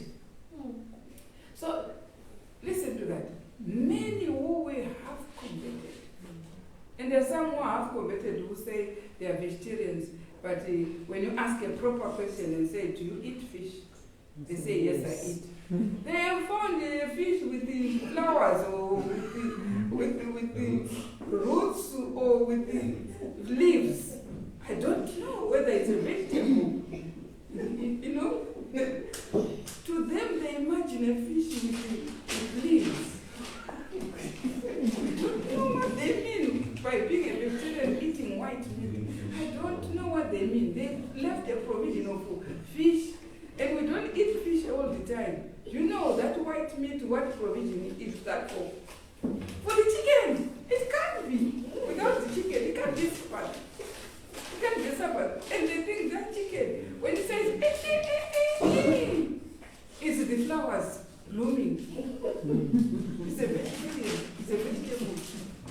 So, listen to that. Many who were half converted, and there are some who are half converted who say they are vegetarians, but when you ask a proper question and say, do you eat fish? They say, yes, I eat. They have found a fish with the flowers, or with the roots, or with the leaves. I don't know whether it's a vegetable. To them, they imagine a fish with leaves. I don't know what they mean by being a vegetarian eating white meat. I don't know what they mean. They left a provision of fish. And we don't eat fish all the time. You know that white meat, what provision is that for? For the chicken. It can't be. Without the chicken, it can't be Sabbath. It can't be Sabbath. And they think that chicken, when it says, it's the flowers blooming. It's a vegetarian. It's a vegetable.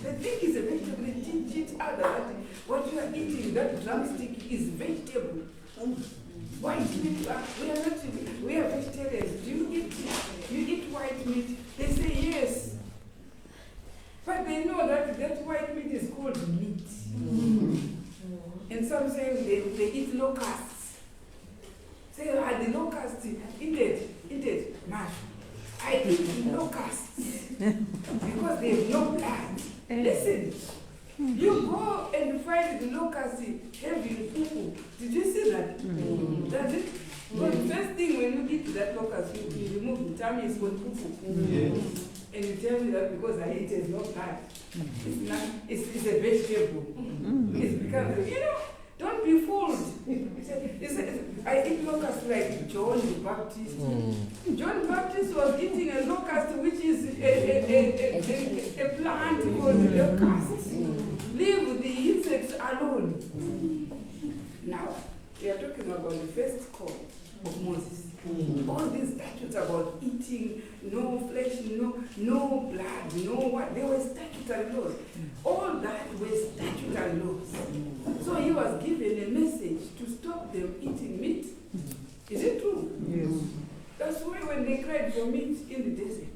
They think it's a vegetable. They teach others that what you are eating, that drumstick, is vegetable. White meat, we are vegetarians. Do you eat white meat? They say yes. But they know that white meat is called meat. And some say they eat locusts. Say, the locusts, eat it, mash. I eat locusts because they have no blood. Listen, you go and find the locusts having poo. Did you see that? That's it. But the first thing when you eat that locust, you remove the tummy is called poo. And you tell me that because I eat it, no blood. It's not. It's a vegetable. It's become, don't be fooled. I eat locust like John the Baptist. John the Baptist was eating a locust, which is a plant called locust. Leave the insects alone. Now, we are talking about the first call of Moses. All these statutes about eating, no flesh, no blood, no what, they were statutory laws. All that were statutory laws. So he was given a message to stop them eating meat. Is it true? Yes. That's why when they cried for meat in the desert,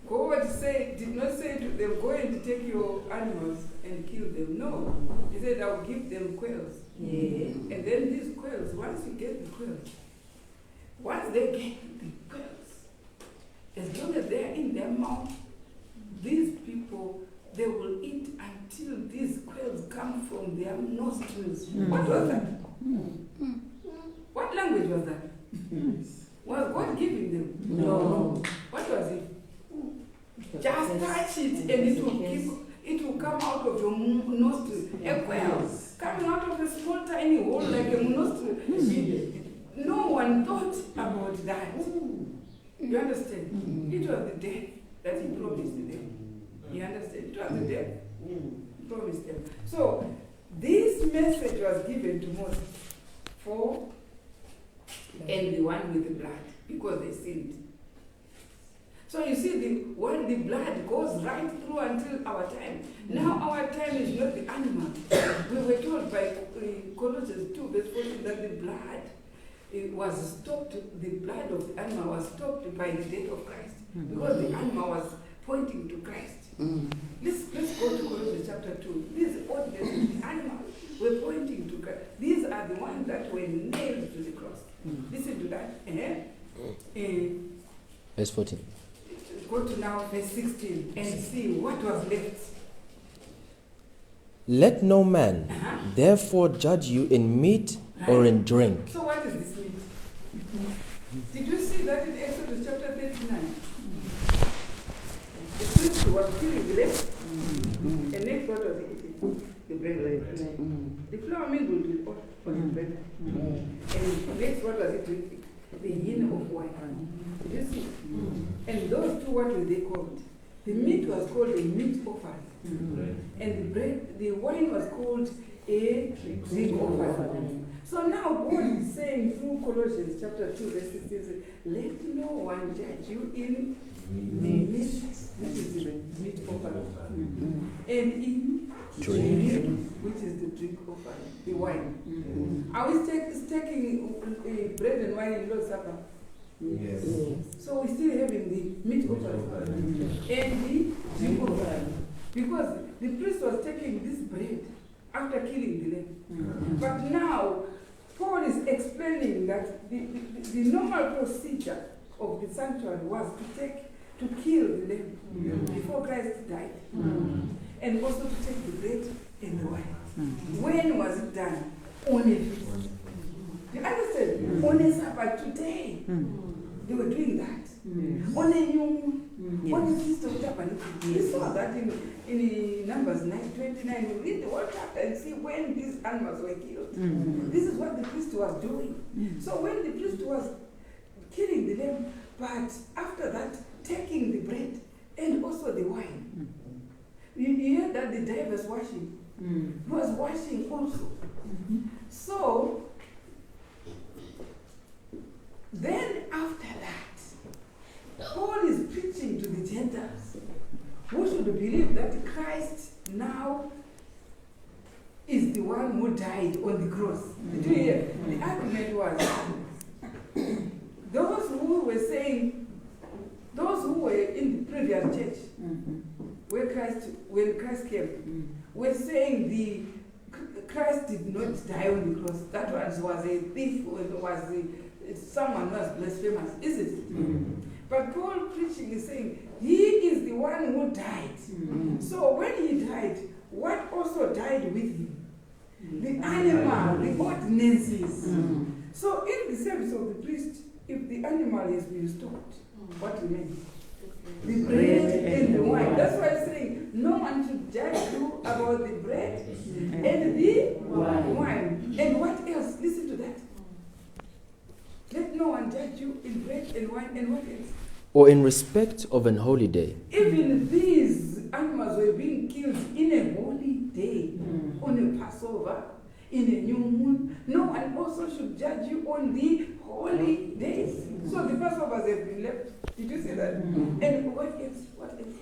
God did not say to them, go and take your animals and kill them. No. He said, I will give them quails. Yeah. And then these quails, once you get the quails, once they get the quails, as long as they are in their mouth, these people, they will eat until these quails come from their nostrils. What was that? What language was that? Was God giving them? No. What was it? Just touch it and it will come out of your nostril. A quail coming out of a small tiny hole like a nostril. No one thought about that. You understand? It was the death that he promised them. You understand? It was the death he promised them. So this message was given to Moses for and the one with the blood because they sinned. So you see, the blood goes right through until our time. Now our time is not the animal. We were told by Colossians 2 verse 14 that the blood was stopped, the blood of the animal was stopped by the death of Christ. Because the animal was pointing to Christ. Let's go to Colossians chapter 2. These ordinances, the animals were pointing to Christ. These are the ones that were nailed to the cross. Listen to that. Verse 14. Go to now verse 16 and see what was left. Let no man therefore judge you in meat or in drink. So what is this meat? Did you see that in Exodus chapter 39? The priest was killing the lamb. And next what was he eating? The bread. The flour mingled with oil for the bread. And next what was he drinking? The hin of wine. Did you see? And those two, what were they called? The meat was called a meat offering. And the wine was called a drink offering. So now God is saying through Colossians chapter 2 verse 16, let no one judge you in meat, which is the meat offering, and in drink, which is the drink offering, the wine. Are we taking bread and wine in Lord's Supper? Yes. So we're still having the meat offering and the drink offering. Because the priest was taking this bread after killing the lamb. But now, Paul is explaining that the normal procedure of the sanctuary was to kill the lamb before Christ died. And also to take the bread and the wine. When was it done? On a feast. You understand? On a Sabbath today. They were doing that. On a new, on the Feast of Tabernacles. We saw that in Numbers 29. You read the whole chapter and see when these animals were killed. This is what the priest was doing. So when the priest was killing the lamb, but after that, taking the bread and also the wine. You hear that the diver's washing. He was washing also. So, then after that, Paul is preaching to the Gentiles who should believe that Christ now is the one who died on the cross. Did you hear? The argument was those who were saying, those who were in the previous church, when Christ came, we're saying Christ did not die on the cross. That was a thief, or it was someone who was blasphemous, isn't it? But Paul preaching is saying he is the one who died. So when he died, what also died with him? The animal, the ordinances. So in the service of the priest, if the animal has been stopped, what remains? The bread and the wine. That's why I'm saying no one should judge you about the bread and the wine. And what else? Listen to that. Let no one judge you in bread and wine, and what else? Or in respect of an holy day. Even these animals were being killed in a holy day, on a Passover, in a new moon. No one also should judge you on the holy days. So the Passovers have been left. Did you see that? And what else? What else?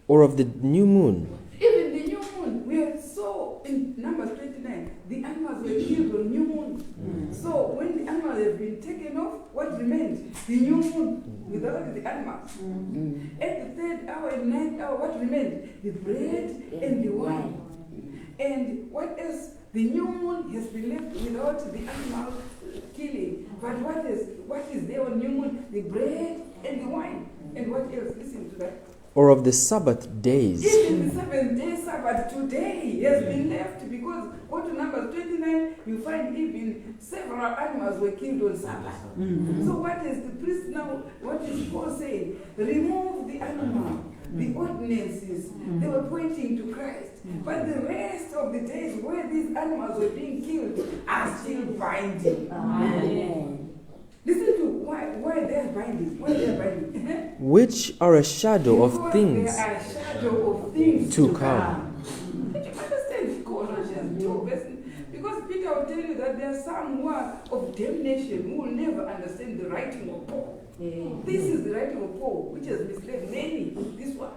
Or of the new moon. Even the new moon, we are so in Numbers 29, the animals were killed on new moon. So when the animals have been taken off, what remained? The new moon without the animals. At the third hour and ninth hour, what remained? The bread and the wine. And what else? The new moon has been left without the animal killing. But what is there on new moon? The bread and the wine. And what else? Listen to that. Or of the Sabbath days. Even the 7-day Sabbath today has been left, because go to Numbers 29, you find even several animals were killed on Sabbath. So what is the priest now? What is Paul saying? Remove the animal, the ordinances. They were pointing to Christ. But the rest of the days where these animals were being killed are still binding. Amen. Listen to why they are binding. Why they are binding. Which are a shadow of Because things they are a shadow of things to come. Did you understand Colossians 2 verse? Because Peter will tell you that there are some who are of damnation who will never understand the writing of Paul. This is the writing of Paul, which has misled many. This one.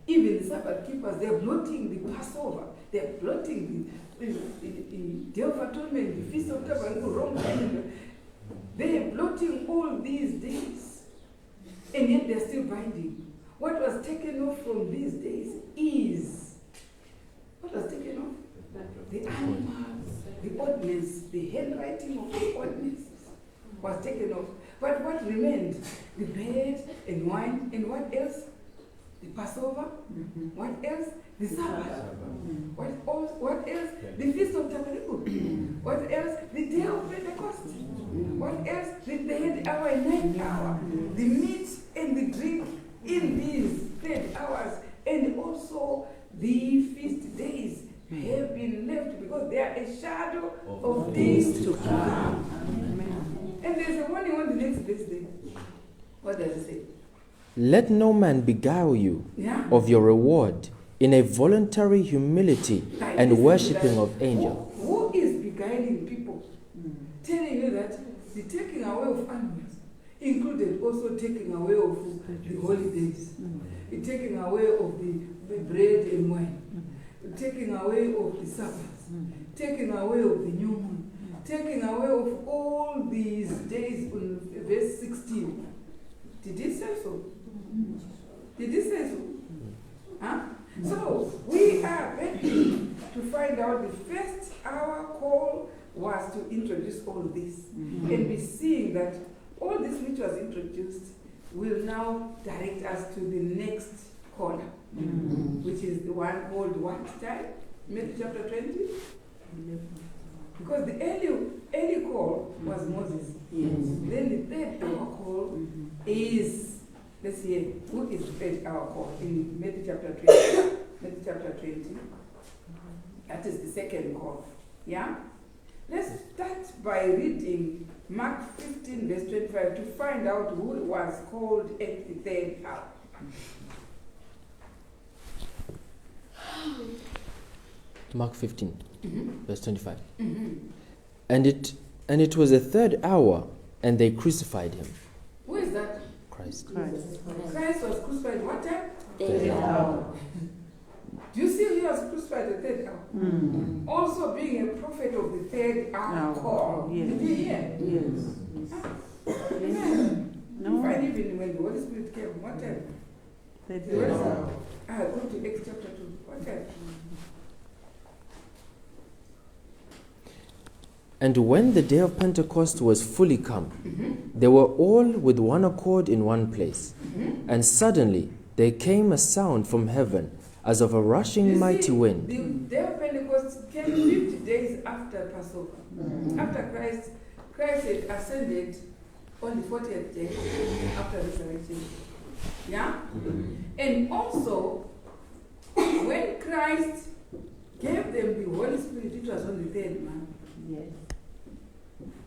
Even the Sabbath keepers, they are blotting the Passover. They are blotting the Day of Atonement, the Feast of Tabernacle, wrong calendar. They are blotting all these days. And yet they are still binding. What was taken off from these days is, what was taken off? The animals, the ordinance, the handwriting of the ordinances was taken off. But what remained? The bread and wine, and what else? The Passover. What else? The Sabbath. What else? The Feast of Tabernacle. What else? The Day of Pentecost. What else? The third hour and ninth hour. The meat and the drink in these third hours. And also the feast days have been left because they are a shadow of things to come. And there's a warning on the next day. What does it say? Let no man beguile you of your reward in a voluntary humility and worshipping of angels. Who is beguiling people? Telling you that the taking away of animals included also taking away of the holidays, the taking away of the bread and wine, the taking away of the Sabbath, taking away of the new moon, taking away of all these days on verse 16. Did he say so? Did he say so? Huh? So we are ready to find out. The first hour call was to introduce all this. And we're seeing that all this which was introduced will now direct us to the next corner, which is the one called what time? Matthew chapter 20? Because the early call was Moses. Then the third hour call is, let's see, who is the third hour call in Matthew chapter 20? Matthew chapter 20. That is the second call. Yeah? Let's start by reading Mark 15 verse 25 to find out who was called at the third hour. Mark 15, verse 25. And it was the third hour, and they crucified him. Who is that? Christ. Christ was crucified what time? Third hour. Do you see he was crucified at the third hour? Also being a prophet of the third hour call. Yes. Did you hear? Yes. Amen. No. Find even when the Holy Spirit came, what time? Third hour. Go to Acts chapter 2. Okay. And when the day of Pentecost was fully come, they were all with one accord in one place. And suddenly there came a sound from heaven as of a rushing mighty wind. The day of Pentecost came 50 days after Passover. After Christ had ascended on the 40th day after resurrection. Yeah? And also, when Christ gave them the Holy Spirit, it was on the third month. Yes.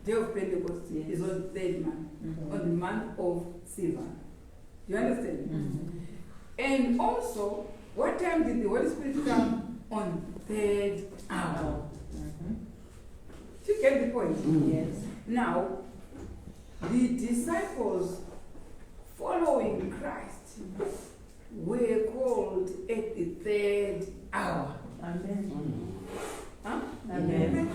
Day of Pentecost is on the third month, on the month of Sivan. You understand? And also, what time did the Holy Spirit come? On third hour. You get the point? Yes. Now, the disciples following Christ were called at the third hour. Amen. Huh? Amen.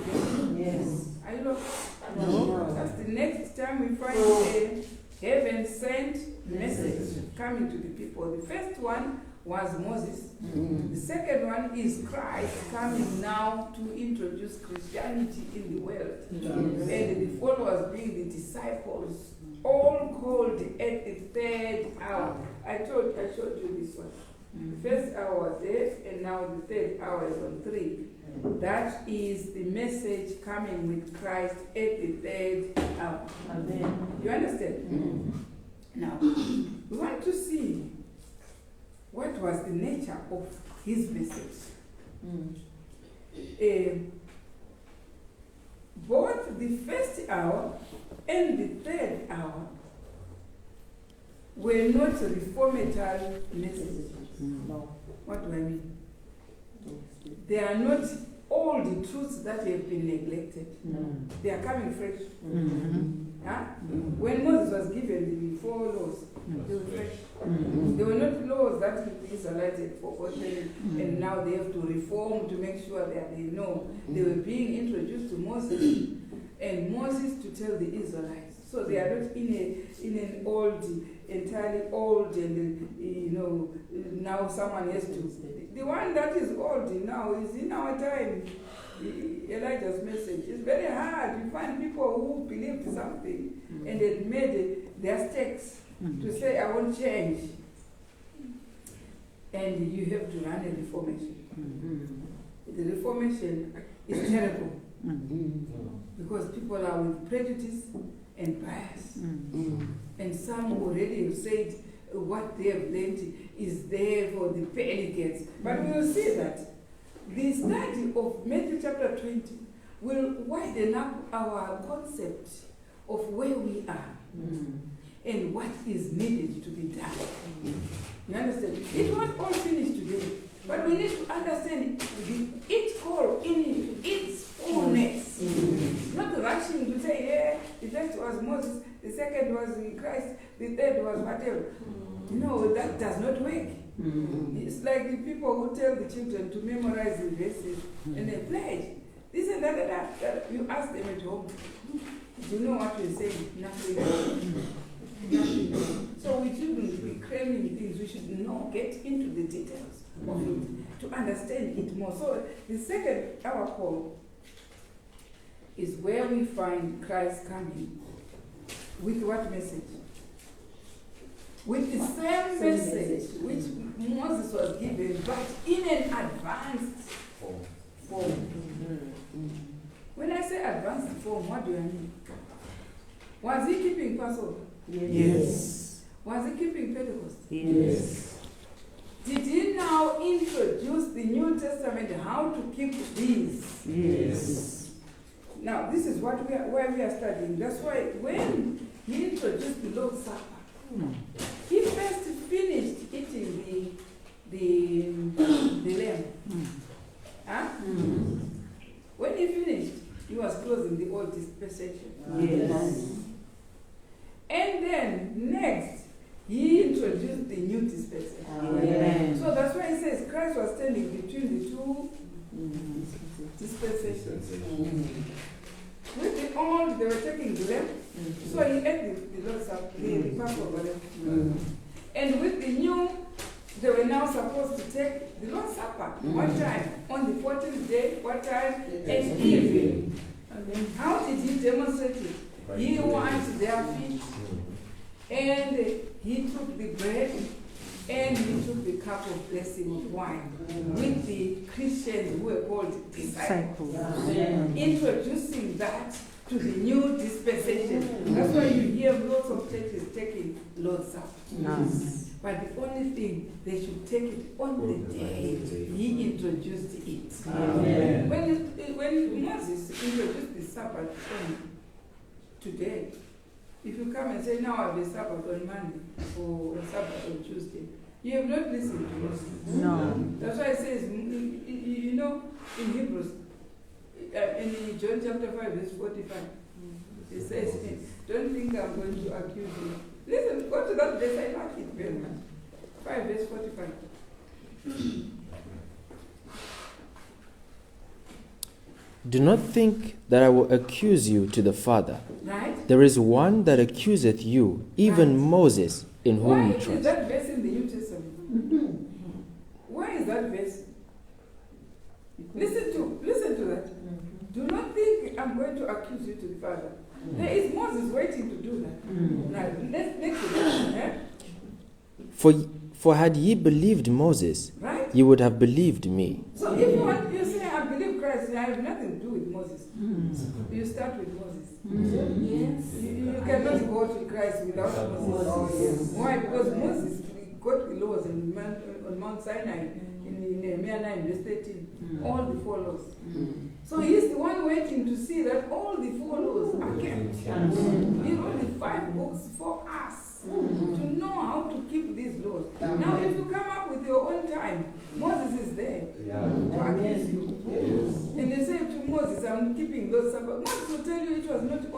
Yes. I love. No. That's the next time we find a heaven sent message coming to the people. The first one was Moses. The second one is Christ coming now to introduce Christianity in the world. And the followers being the disciples, all called at the third hour. I showed you this one. The first hour was there, and now the third hour is on 3. That is the message coming with Christ at the third hour. Amen. You understand? Now, we want to see what was the nature of his message. Both the first hour and the third hour were not reformatory messages. No. What do I mean? They are not all the truths that have been neglected. They are coming fresh. Huh? When Moses was given the 4 laws, they were fresh. They were not laws that the Israelites had forgotten and now they have to reform to make sure that they know. They were being introduced to Moses and Moses to tell the Israelites. So they are not in an old, entirely old, and now someone has to. The one that is old now is in our time. Elijah's message is very hard. You find people who believed something and had made their stakes to say, I won't change. And you have to run a reformation. The reformation is terrible because people are with prejudice and bias. And some already have said what they have learned is there for the delegates. But we will see that the study of Matthew chapter 20 will widen up our concept of where we are and what is needed to be done. You understand? It won't all finish today, but we need to understand each call in its fullness. Not rushing to say, yeah, the first was Moses, the second was Christ, the third was whatever. No, that does not work. It's like the people who tell the children to memorize the verses and they pledge. This and that. You ask them at home, do you know what you're saying? Nothing. Nothing. So we shouldn't be cramming things. We should get into the details of it to understand it more. So the second hour call is where we find Christ coming with what message? With the same message which Moses was given, but in an advanced form. When I say advanced form, what do I mean? Was he keeping Passover? Yes. Was he keeping Pentecost? Yes. Did he now introduce the New Testament, how to keep these? Yes. Now, this is what where we are studying. That's why when he introduced the Lord's Supper, he first finished eating the lamb. Huh? When he finished, he was closing the old dispensation. Yes. And then next, he introduced the new dispensation. Amen. So that's why he says Christ was standing between the two dispensations. With the old, they were taking the lamb. So he ate the Lord's Supper, the Passover lamb. And with the new, they were now supposed to take the Lord's Supper. What time? On the 14th day. What time? At evening. How did he demonstrate it? He washed their feet, and he took the bread, and he took the cup of blessing of wine with the Christians who were called disciples, introducing that to the new dispensation. That's why you hear lots of churches taking Lord's Supper. But the only thing, they should take it on the day he introduced it. Amen. When Moses introduced the Sabbath today, if you come and say, now I have a Sabbath on Monday or a Sabbath on Tuesday, you have not listened to Moses. No. That's why it says, you know, in Hebrews, in John chapter 5, verse 45, it says, don't think I'm going to accuse you. Listen, go to that verse, I like it very much. 5 verse 45. Do not think that I will accuse you to the Father. Right? There is one that accuseth you, even Right. Moses, in whom Why you is trust. that verse in the New Testament? Why is that verse? Listen to that. Do not think I'm going to accuse you to the Father. There is Moses waiting to do that. Now, let's make it. For had ye believed Moses, Right? ye would have believed me. So if you say, I believe Christ, I have nothing to do with Moses. You start with Moses. Yes. You cannot go to Christ without Moses. Oh, yes. Why? Because Moses got the laws on Mount Sinai in Nehemiah 9, verse 13. All the 4 laws. So he's the one waiting to see that all the 4 laws are kept. He wrote the 5 books for us to know how to keep these laws. Now, if you come up with your own time, Moses is there to accuse you. And they say to Moses, I'm keeping those Sabbath. Moses will tell you it was not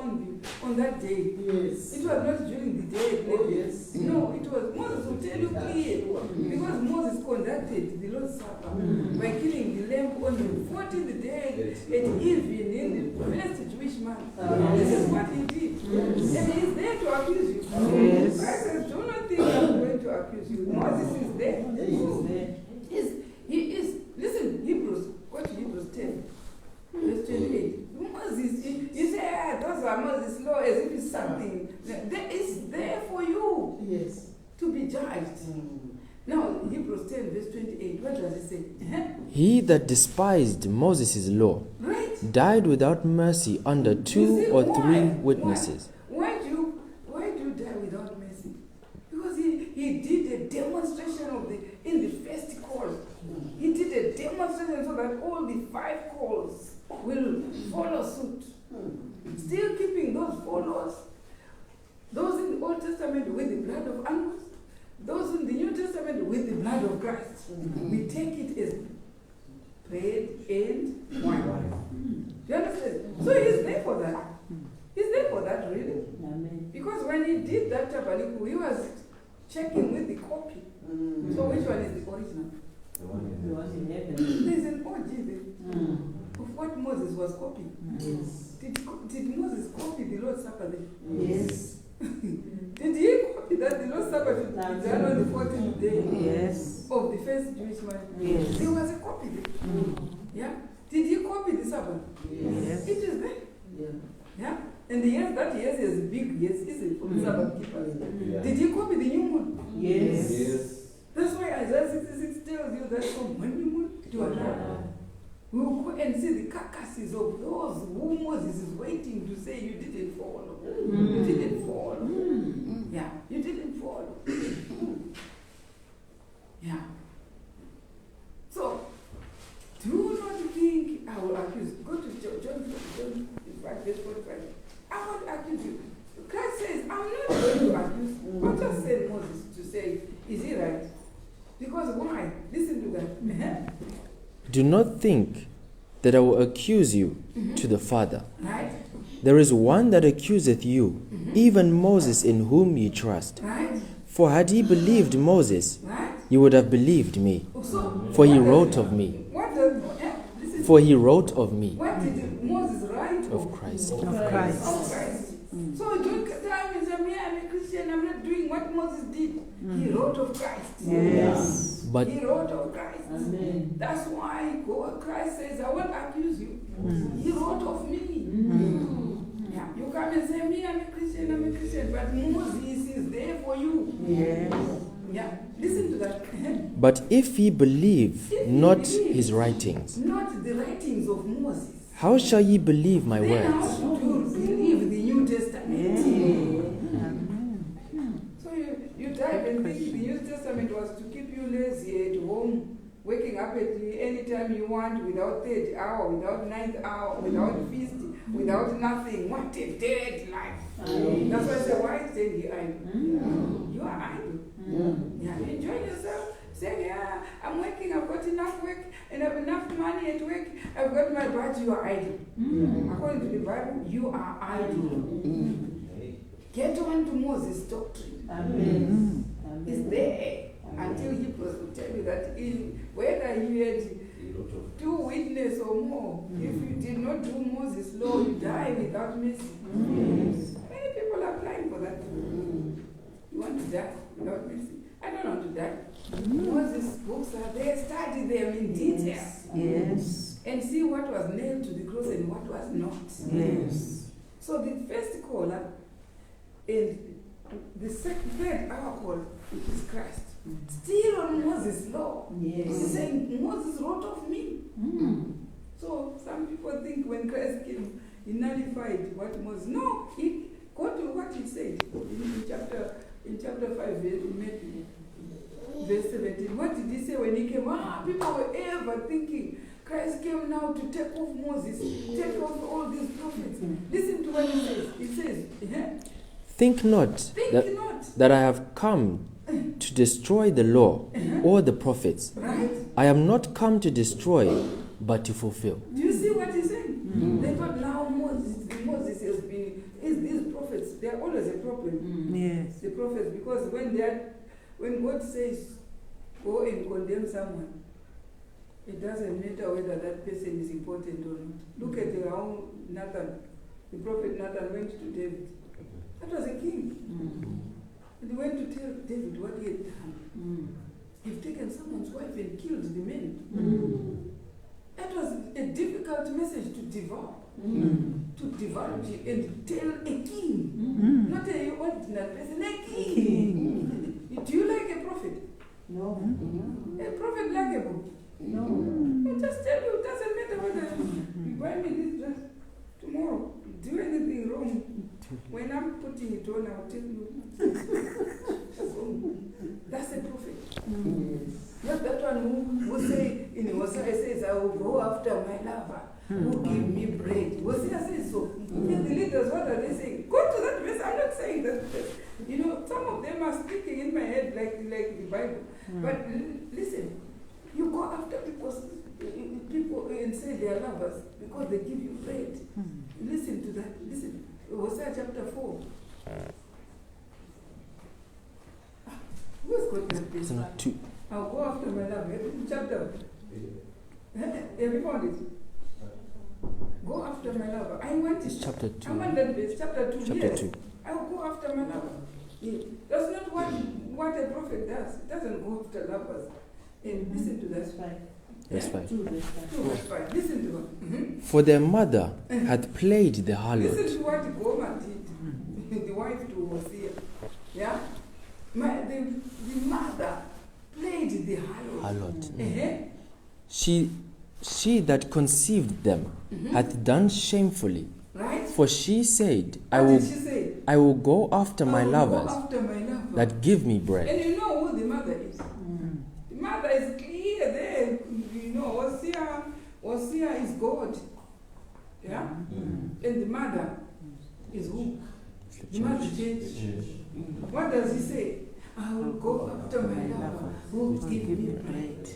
on that day. Yes. It was not during the day. Oh, yes. No, it was, Moses will tell you clearly. Because Moses conducted the Lord's Supper by killing the lamb on the 14th day at evening in the first Jewish month. This is what he did. And he's there to accuse you. Yes. I said, do not think I'm going to accuse you. Moses is there. He is. Listen, Hebrews. Go to Hebrews 10. Verse 28. Moses, you say, those are Moses' law as if it's something. It's there for you. Yes. To be judged. Now, Hebrews 10, verse 28, what does it say? He that despised Moses' law Right? died without mercy under 2 or 3 witnesses. Why do you die without mercy? Because he did a demonstration in the first call. He did a demonstration so that all the 5 calls will follow suit. Still keeping those 4 laws. Those in the Old Testament with the blood of animals. Those in the New Testament with the blood of Christ. We take it as bread and wine. Do you understand? So he's there for that. He's there for that, really. Amen. Because when he did that tabernacle, he was checking with the copy. So which one is the original? He was in heaven. There's an OG there of what Moses was copying. Yes. Did Moses copy the Lord's Supper there? Yes. Did he copy that the Lord's Supper should be done on the 14th day Yes. of the first Jewish month? Yes. There was a copy there. Yeah? Did he copy the Sabbath? Yes. It is there. Yeah. Yeah? And the yes, that yes is big yes, is it, for the Sabbath keepers? Did he copy the new moon? Yes. That's why Isaiah 66 tells you that from one new moon to another. We will go and see the carcasses of those who Moses is waiting to say you didn't follow. You didn't follow. Yeah, you didn't follow. Yeah. So, do not think I will accuse. Go to John 5, verse 45. I won't accuse you. Christ says, I'm not going to accuse. What just said Moses to say, is he right? Because why? Listen to that. Do not think that I will accuse you to the Father. Right? There is one that accuseth you, even Moses in whom ye trust. Right? For had ye believed Moses, Right? ye would have believed me. So, For he what wrote does- of me. What does, listen, For he wrote of me. what did Moses write Of Christ. Of Christ. Of Christ. So don't tell me, I'm a Christian, I'm not doing what what Moses did? He wrote of Christ. Yes. But He wrote of Christ. Amen. That's why God, Christ says, I won't accuse you. He wrote of me. Yeah. You come and say, me, I'm a Christian. But Moses is there for you. Yes. Yeah. Listen to that. but if ye believe If ye not believe his writings, Not the writings of Moses. how shall ye believe my Then how words? should you believe the New Testament? So you type and think the New Testament was to keep you lazy at home, waking up at any time you want, without third hour, without ninth hour, without feast, without nothing. What a dead life. That's why I say, why stay here idle? You are idle. Yeah, enjoy yourself. Say, yeah, I'm working, I've got enough work, and I have enough money at work, I've got my budget. You are idle. According to the Bible, you are idle. Get on to Moses' doctrine. Amen. It's there until Hebrews will tell you that whether you had two witnesses or more, if you did not do Moses' law, you die without mercy. Many people are applying for that. You want to die without mercy? I don't want to die. Moses' books are there, study them in detail. Yes. And see what was nailed to the cross and what was not. Yes. So the first caller and the third our call, which is Christ, still on Moses' law. Yes. He's saying Moses wrote of me. So some people think when Christ came, he nullified what Moses. No, he go to what he said in chapter 5, verse 17. What did he say when he came? People were ever thinking Christ came now to take off Moses, take off all these prophets. Listen to what he says. He says, Think not think that, not. that I have come to destroy the law or the prophets. Right? I am not come to destroy, but to fulfill. Do you see what he's saying? They thought now Moses has been, these prophets, they are always a problem. Yes. The prophets, because when God says, go and condemn someone, it doesn't matter whether that person is important or not. Look at how Nathan, the prophet Nathan went to David. That was a king. And he went to tell David what he had done. He'd taken someone's wife and killed the men. That was a difficult message to devour. To divulge and tell a king. Not a ordinary person, a king. Do you like a prophet? No. A prophet likable? No. I just tell you, it doesn't matter whether you buy me this dress tomorrow. Do anything wrong. When I'm putting it on, I'll tell you. That's a prophet. Not that one who say in Hosea says, I will go after my lover who give me bread. Hosea says so. And the leaders, what are they saying? Go to that verse. I'm not saying that. You know, some of them are speaking in my head like the Bible. But listen, you go after people and say they are lovers because they give you bread. Listen to that. Listen. Hosea chapter 4. Who's got that It's verse? not two. I'll go after my lover. Chapter. Have you found it? Go after my lover. I want It's it. chapter I 2. want that verse. Chapter 2. Chapter Yes. 2. I'll go after my lover. Yeah. That's not what a prophet does. It doesn't go after lovers. And listen to that. Verse 5. 2 verse 5. Listen to what. For their mother hath played the harlot. Listen to what Gomer did. The wife to Hosea. Yeah? The mother played the harlot. She that conceived them hath done shamefully. Right? For she said, What did she say? I will go after my I will lovers go after my lover. that give me bread. And you know who the mother is? The mother is clear there. You know, Hosea is God. Yeah? And the mother is who? The mother church. What does he say? I will go after my lover who give me bread.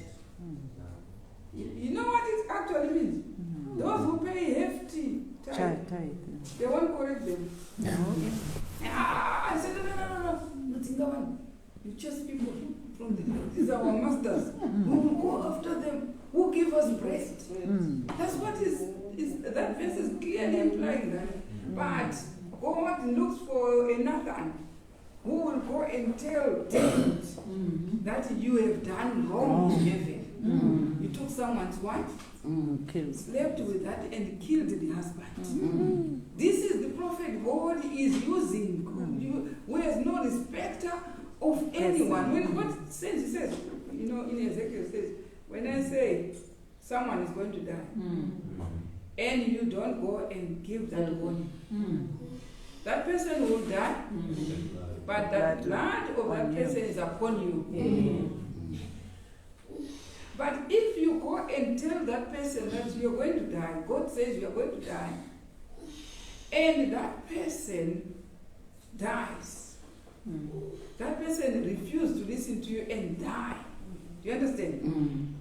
You know what it actually means? Those who pay hefty tithe, they won't correct them. I said, no. You chase people from these are our masters. We will go after them. Who give us breast? That's what that verse is clearly implying that. But God looks for a Nathan who will go and tell David that you have done wrong in heaven. You took someone's wife, slept with that, and killed the husband. This is the prophet God is using, who has no respecter of anyone. When God says, He says, in Ezekiel says, when I say someone is going to die, and you don't go and give that warning, that person will die, but the blood of that person is upon you. But if you go and tell that person that you're going to die, God says you're going to die, and that person dies, that person refuses to listen to you and die. Do you understand?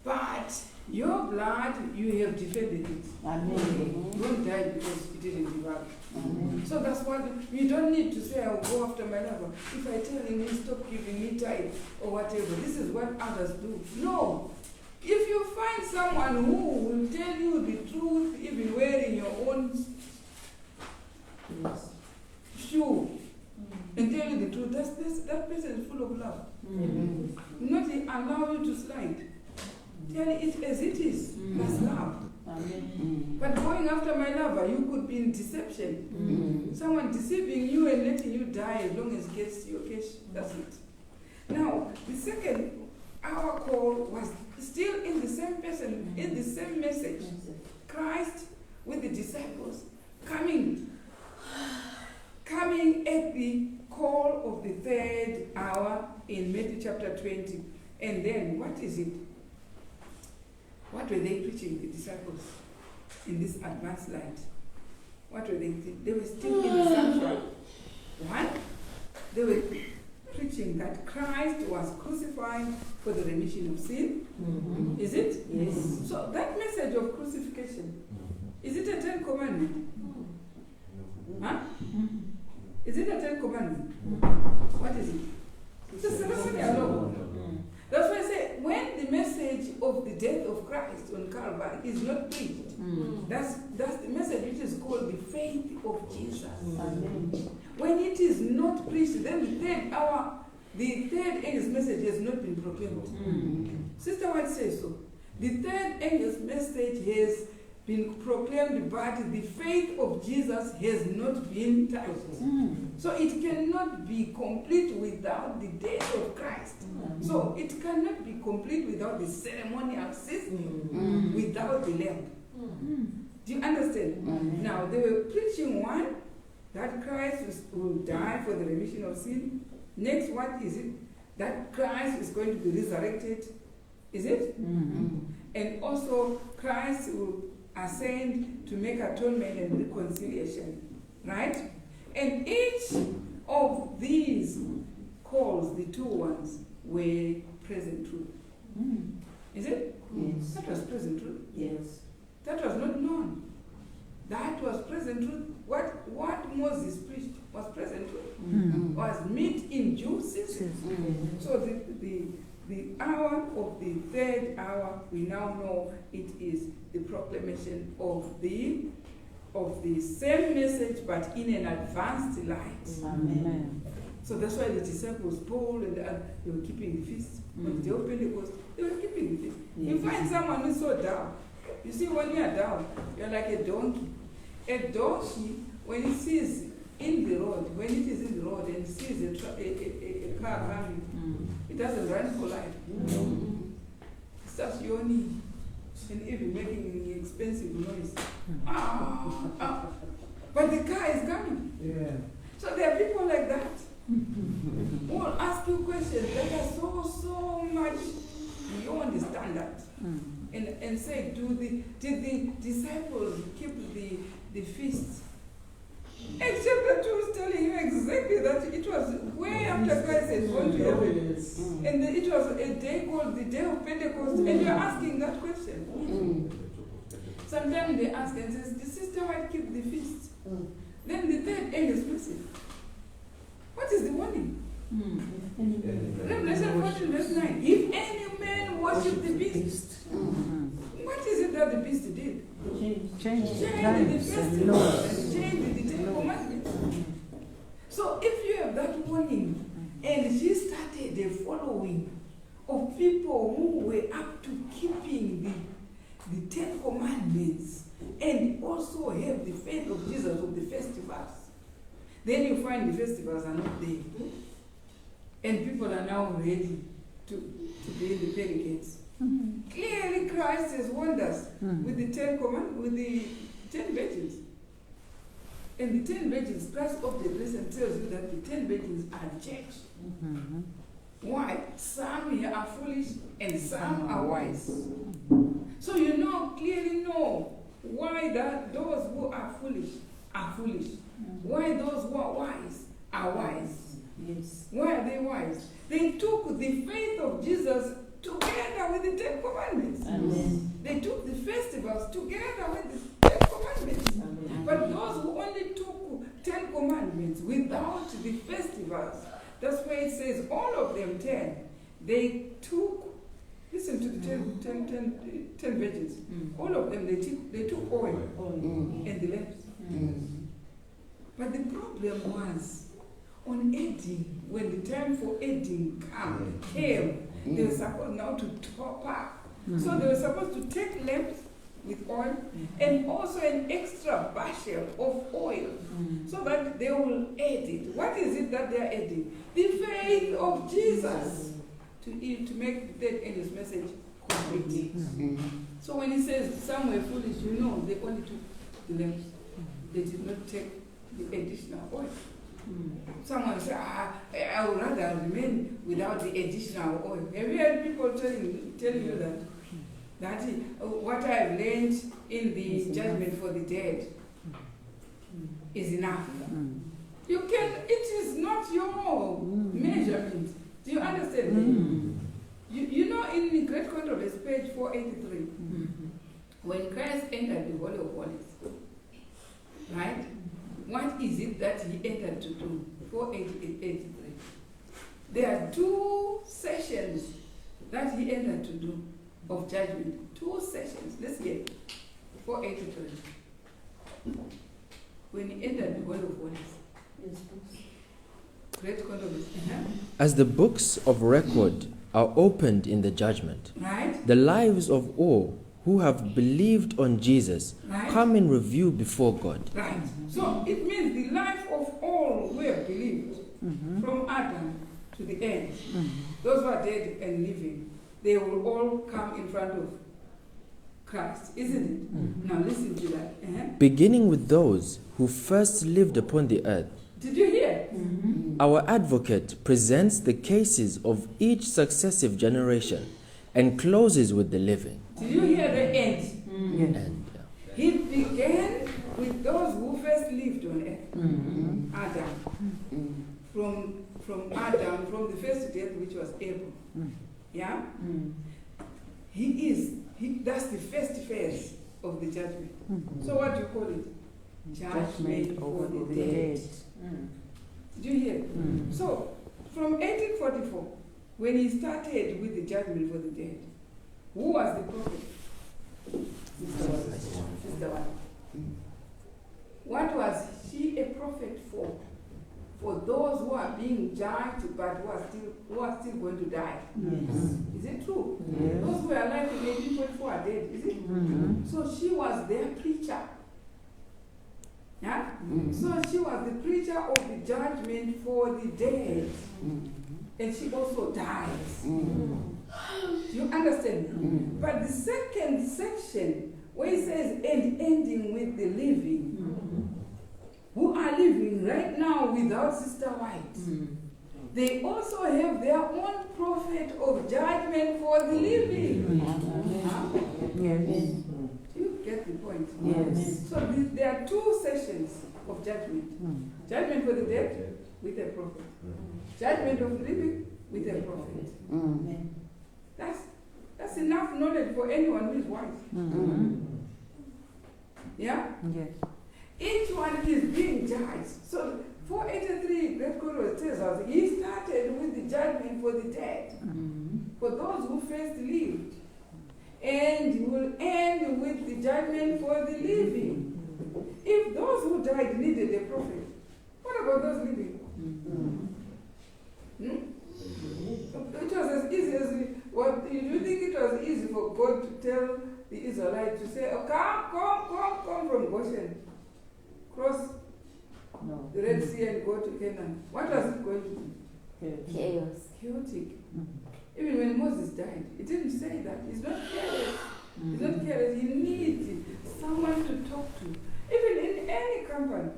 But your blood, you have defended it. Amen. You don't die because it didn't devour. So that's why you don't need to say, I'll go after my lover. If I tell him, he'll stop giving me tithe or whatever. This is what others do. No. If you find someone who will tell you the truth, even wearing your own shoe, and tell you the truth, that person is full of love. Not allow you to slide. Tell it as it is. That's love. But going after my lover, you could be in deception. Someone deceiving you and letting you die as long as it gets your cash. That's it. Now, the second, our call was still in the same person, in the same message. Christ with the disciples coming at the call of the third hour in Matthew chapter 20. And then, what is it? What were they preaching, the disciples, in this advanced light? What were they preaching? They were still in the sanctuary. One, they were preaching that Christ was crucified for the remission of sin. Is it? Yes. So that message of crucifixion, is it a 10 commandment? Huh? Is it a 10 commandment? What is it? It's a ceremonial law. That's why I say, when the message of the death of Christ on Calvary is not preached, that's the message which is called the faith of Jesus. When it is not preached, then the third angel's message has not been proclaimed. Sister White says so. The third angel's message has been proclaimed, but the faith of Jesus has not been touched. So it cannot be complete without the death of Christ. So it cannot be complete without the ceremonial system, without the lamb. Do you understand? Now, they were preaching one, that Christ will die for the remission of sin. Next, what is it? That Christ is going to be resurrected. Is it? And also, Christ will ascend to make atonement and reconciliation. Right? And each of these calls, the two ones, were present truth. Is it? Yes. That was present truth. Yes. That was not known. That was present truth. What Moses preached was present truth. Was meat in due season. So the hour of the third hour, we now know it is the proclamation of the same message, but in an advanced light. Amen. So that's why the disciples, Paul and they were keeping the feast. On the day of Pentecost, they were keeping the feast. You find someone who's so down. You see, when you are down, you're like a donkey. A donkey, when it sees in the road, when it is in the road and sees a car coming, it doesn't run for life. It starts yawning and even making an expensive noise. But the car is coming. Yeah. So there are people like that who will ask you questions that are so much beyond the standard. And say, did the disciples keep the feast? And chapter 2 is telling you exactly that it was way after Christ had gone to heaven. And it was a day called the day of Pentecost. And you're asking that question. Sometimes they ask and says, the sister might keep the feast. Then the third angel's message. What is the warning? Revelation 14 verse 9. If any man worship the beast, what is it that the beast did? Change Change the times and festival laws. and change the Ten Commandments. So if you have that warning, and she started a following of people who were up to keeping the Ten Commandments and also have the faith of Jesus of the festivals, then you find the festivals are not there. And people are now ready to be in the pearly gates. Clearly Christ has warned us with the Ten Commandments, with the 10 virgins. And the 10 virgins, Christ of the lesson tells you that the 10 virgins are church. Why? Some here are foolish and some are wise. So you clearly know why those who are foolish are foolish. Why those who are wise. Yes. Why are they wise? They took the faith of Jesus together with the Ten Commandments. Amen. They took the festivals together with the Ten Commandments. Amen. But those who only took 10 Commandments without the festivals, that's where it says all of them 10. They took, listen to the 10 virgins. All of them, they took oil and the lamps. But the problem was on adding, when the time for adding came, they were supposed now to top up. So they were supposed to take lamps with oil and also an extra bushel of oil so that they will add it. What is it that they are adding? The faith of Jesus to make the third endless message complete. So when he says some were foolish, they only took the lamps. They did not take the additional oil. Someone said, I would rather remain without the additional oil. Have you heard people telling you that what I have learned in the judgment for the dead is enough? It is not your measurement. Do you understand? In the Great Controversy, page 483, when Christ entered the Holy of Holies, right? What is it that he entered to do? 483. There are 2 sessions that he entered to do of judgment. 2 sessions. Let's get 483. When he entered the Holy of Holies. Great controversy. As the books of record are opened in the judgment, Right? the lives of all who have believed on Jesus Right. come in review before God. Right. So it means the life of all who have believed, from Adam to the end, those who are dead and living, they will all come in front of Christ, isn't it? Now listen to that. Beginning with those who first lived upon the earth, Did you hear? our advocate presents the cases of each successive generation and closes with the living. Did you hear the end? And He began with those who first lived on earth. Adam. From Adam, from the first death, which was Abel. Yeah? That's the first phase of the judgment. So what do you call it? Judgment for the dead. Did you hear? So, from 1844, when he started with the judgment for the dead, who was the prophet? Sister One. What was she a prophet for? For those who are being judged but who are still going to die. Is it true? Those who are alive in 1844 are dead, is it? So she was their preacher. Yeah? So she was the preacher of the judgment for the dead. And she also dies. Do you understand? But the second section, where it says, and ending with the living, who are living right now without Sister White, they also have their own prophet of judgment for the living. Yes. Do you get the point? Yes. So there are 2 sessions of judgment. Judgment for the dead with a prophet. Judgment of the living with a prophet. That's enough knowledge for anyone who is wise. Yeah? Yes. Each one is being judged. So 483, Great Controversy tells us, he started with the judgment for the dead, for those who first lived. And he will end with the judgment for the living. If those who died needed a prophet, what about those living? It was as easy as what you think it was easy for God to tell the Israelites to say, oh, come from Goshen, cross No. the Red Sea and go to Canaan. What was it going to be? Chaos. Chaotic. Even when Moses died, he didn't say that. He's not careless. He's not careless. He needs someone to talk to. Even in any company,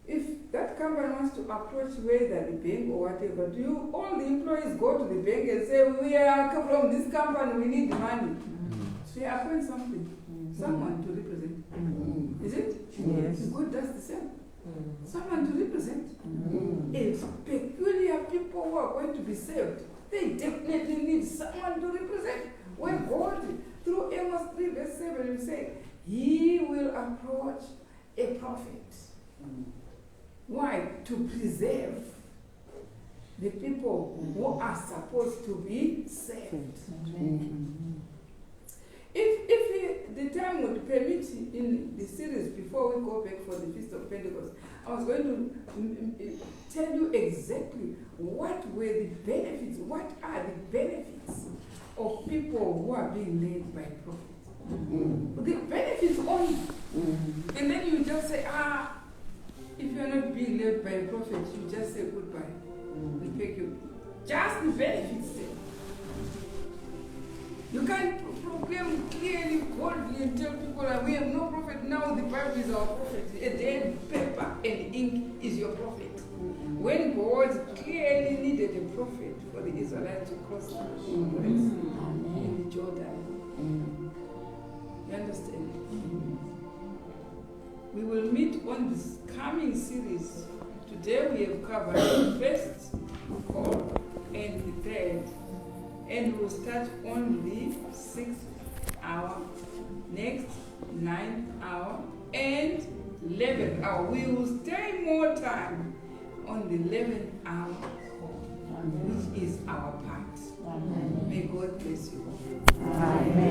if that company wants to approach whether the bank or whatever, do all the employees go to the bank and say, we are from this company, we need money? So you appoint someone to represent. Is it? Yes. God does the same. Someone to represent. If peculiar people who are going to be saved, they definitely need someone to represent. When God, through Amos 3 verse 7, will say, He will approach a prophet. Why? To preserve the people who are supposed to be saved. If the time would permit in the series before we go back for the Feast of Pentecost, I was going to tell you exactly what were the benefits, what are the benefits of people who are being led by prophets. The benefits only. And then you just say, if you're not being led by a prophet, you just say goodbye. We pick you. Just the benefits there. You can't proclaim clearly, boldly, and tell people that we have no prophet now. The Bible is our prophet. A dead paper and ink is your prophet. When God clearly needed a prophet for the Israelites to cross the in the Jordan. You understand? We will meet on this coming series. Today we have covered the first call and the third. And we'll start on the 6th hour, next 9th hour, and 11th hour. We will stay more time on the 11th hour, which is our part. May God bless you. Amen.